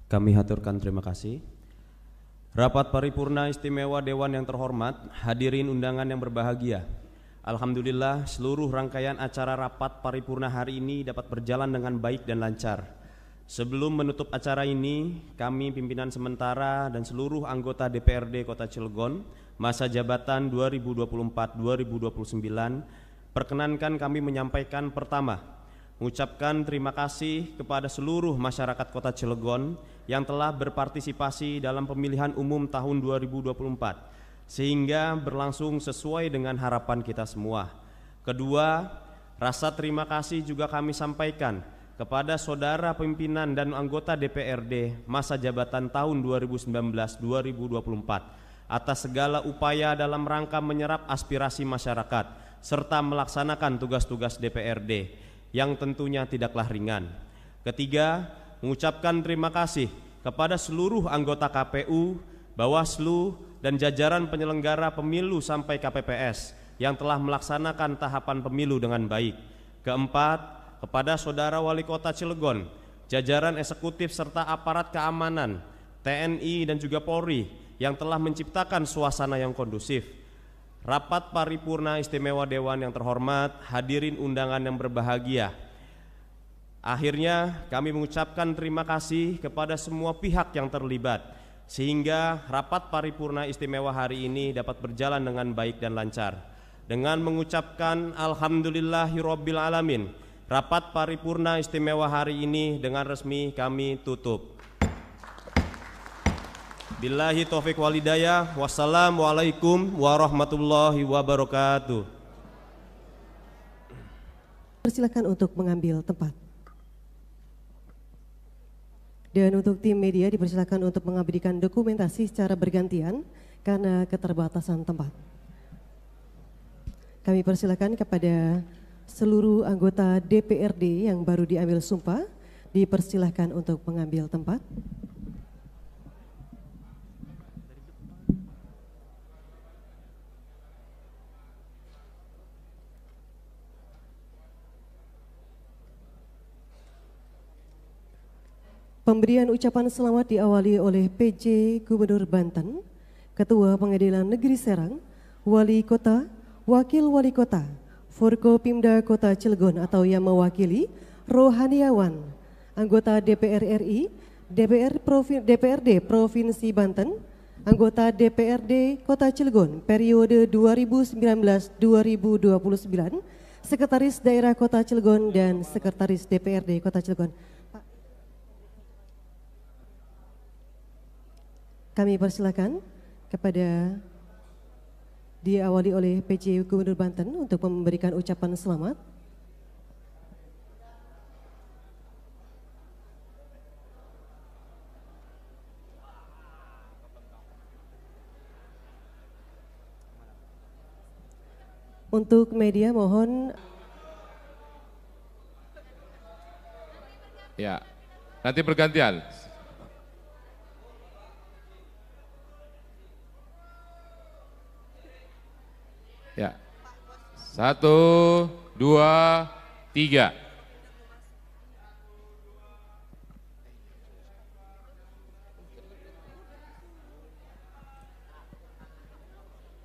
Kami haturkan terima kasih. Rapat Paripurna Istimewa Dewan yang terhormat, hadirin undangan yang berbahagia. Alhamdulillah seluruh rangkaian acara rapat paripurna hari ini dapat berjalan dengan baik dan lancar. Sebelum menutup acara ini, kami pimpinan sementara dan seluruh anggota DPRD Kota Cilegon masa jabatan 2024-2029 perkenankan kami menyampaikan pertama, mengucapkan terima kasih kepada seluruh masyarakat Kota Cilegon yang telah berpartisipasi dalam pemilihan umum tahun 2024 sehingga berlangsung sesuai dengan harapan kita semua. Kedua, rasa terima kasih juga kami sampaikan kepada saudara pimpinan dan anggota DPRD masa jabatan tahun 2019-2024 atas segala upaya dalam rangka menyerap aspirasi masyarakat serta melaksanakan tugas-tugas DPRD yang tentunya tidaklah ringan. Ketiga, mengucapkan terima kasih kepada seluruh anggota KPU, Bawaslu, dan jajaran penyelenggara pemilu sampai KPPS yang telah melaksanakan tahapan pemilu dengan baik. Keempat, kepada Saudara Wali Kota Cilegon, jajaran eksekutif serta aparat keamanan, TNI dan juga Polri yang telah menciptakan suasana yang kondusif. Rapat paripurna istimewa Dewan yang terhormat, hadirin undangan yang berbahagia. Akhirnya kami mengucapkan terima kasih kepada semua pihak yang terlibat, sehingga rapat paripurna istimewa hari ini dapat berjalan dengan baik dan lancar. Dengan mengucapkan Alhamdulillahirabbil alamin, rapat paripurna istimewa hari ini dengan resmi kami tutup. Billahi taufiq walhidayah. Wassalamualaikum warahmatullahi wabarakatuh. Persilakan untuk mengambil tempat. Dan untuk tim media dipersilakan untuk mengabadikan dokumentasi secara bergantian karena keterbatasan tempat. Kami persilakan kepada seluruh anggota DPRD yang baru diambil sumpah, dipersilakan untuk mengambil tempat. Pemberian ucapan selamat diawali oleh PJ Gubernur Banten, Ketua Pengadilan Negeri Serang, Wali Kota, Wakil Wali Kota, Forkopimda Kota Cilegon atau yang mewakili, Rohaniawan, anggota DPR RI, DPRD Provinsi Banten, anggota DPRD Kota Cilegon periode 2019-2029, Sekretaris Daerah Kota Cilegon dan Sekretaris DPRD Kota Cilegon. Kami persilakan kepada diawali oleh PJ Gubernur Banten untuk memberikan ucapan selamat. Untuk media mohon. Ya, nanti bergantian. Ya, 1, 2, 3.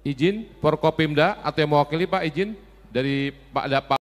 Izin Forkopimda atau yang mewakili Pak, izin dari Pak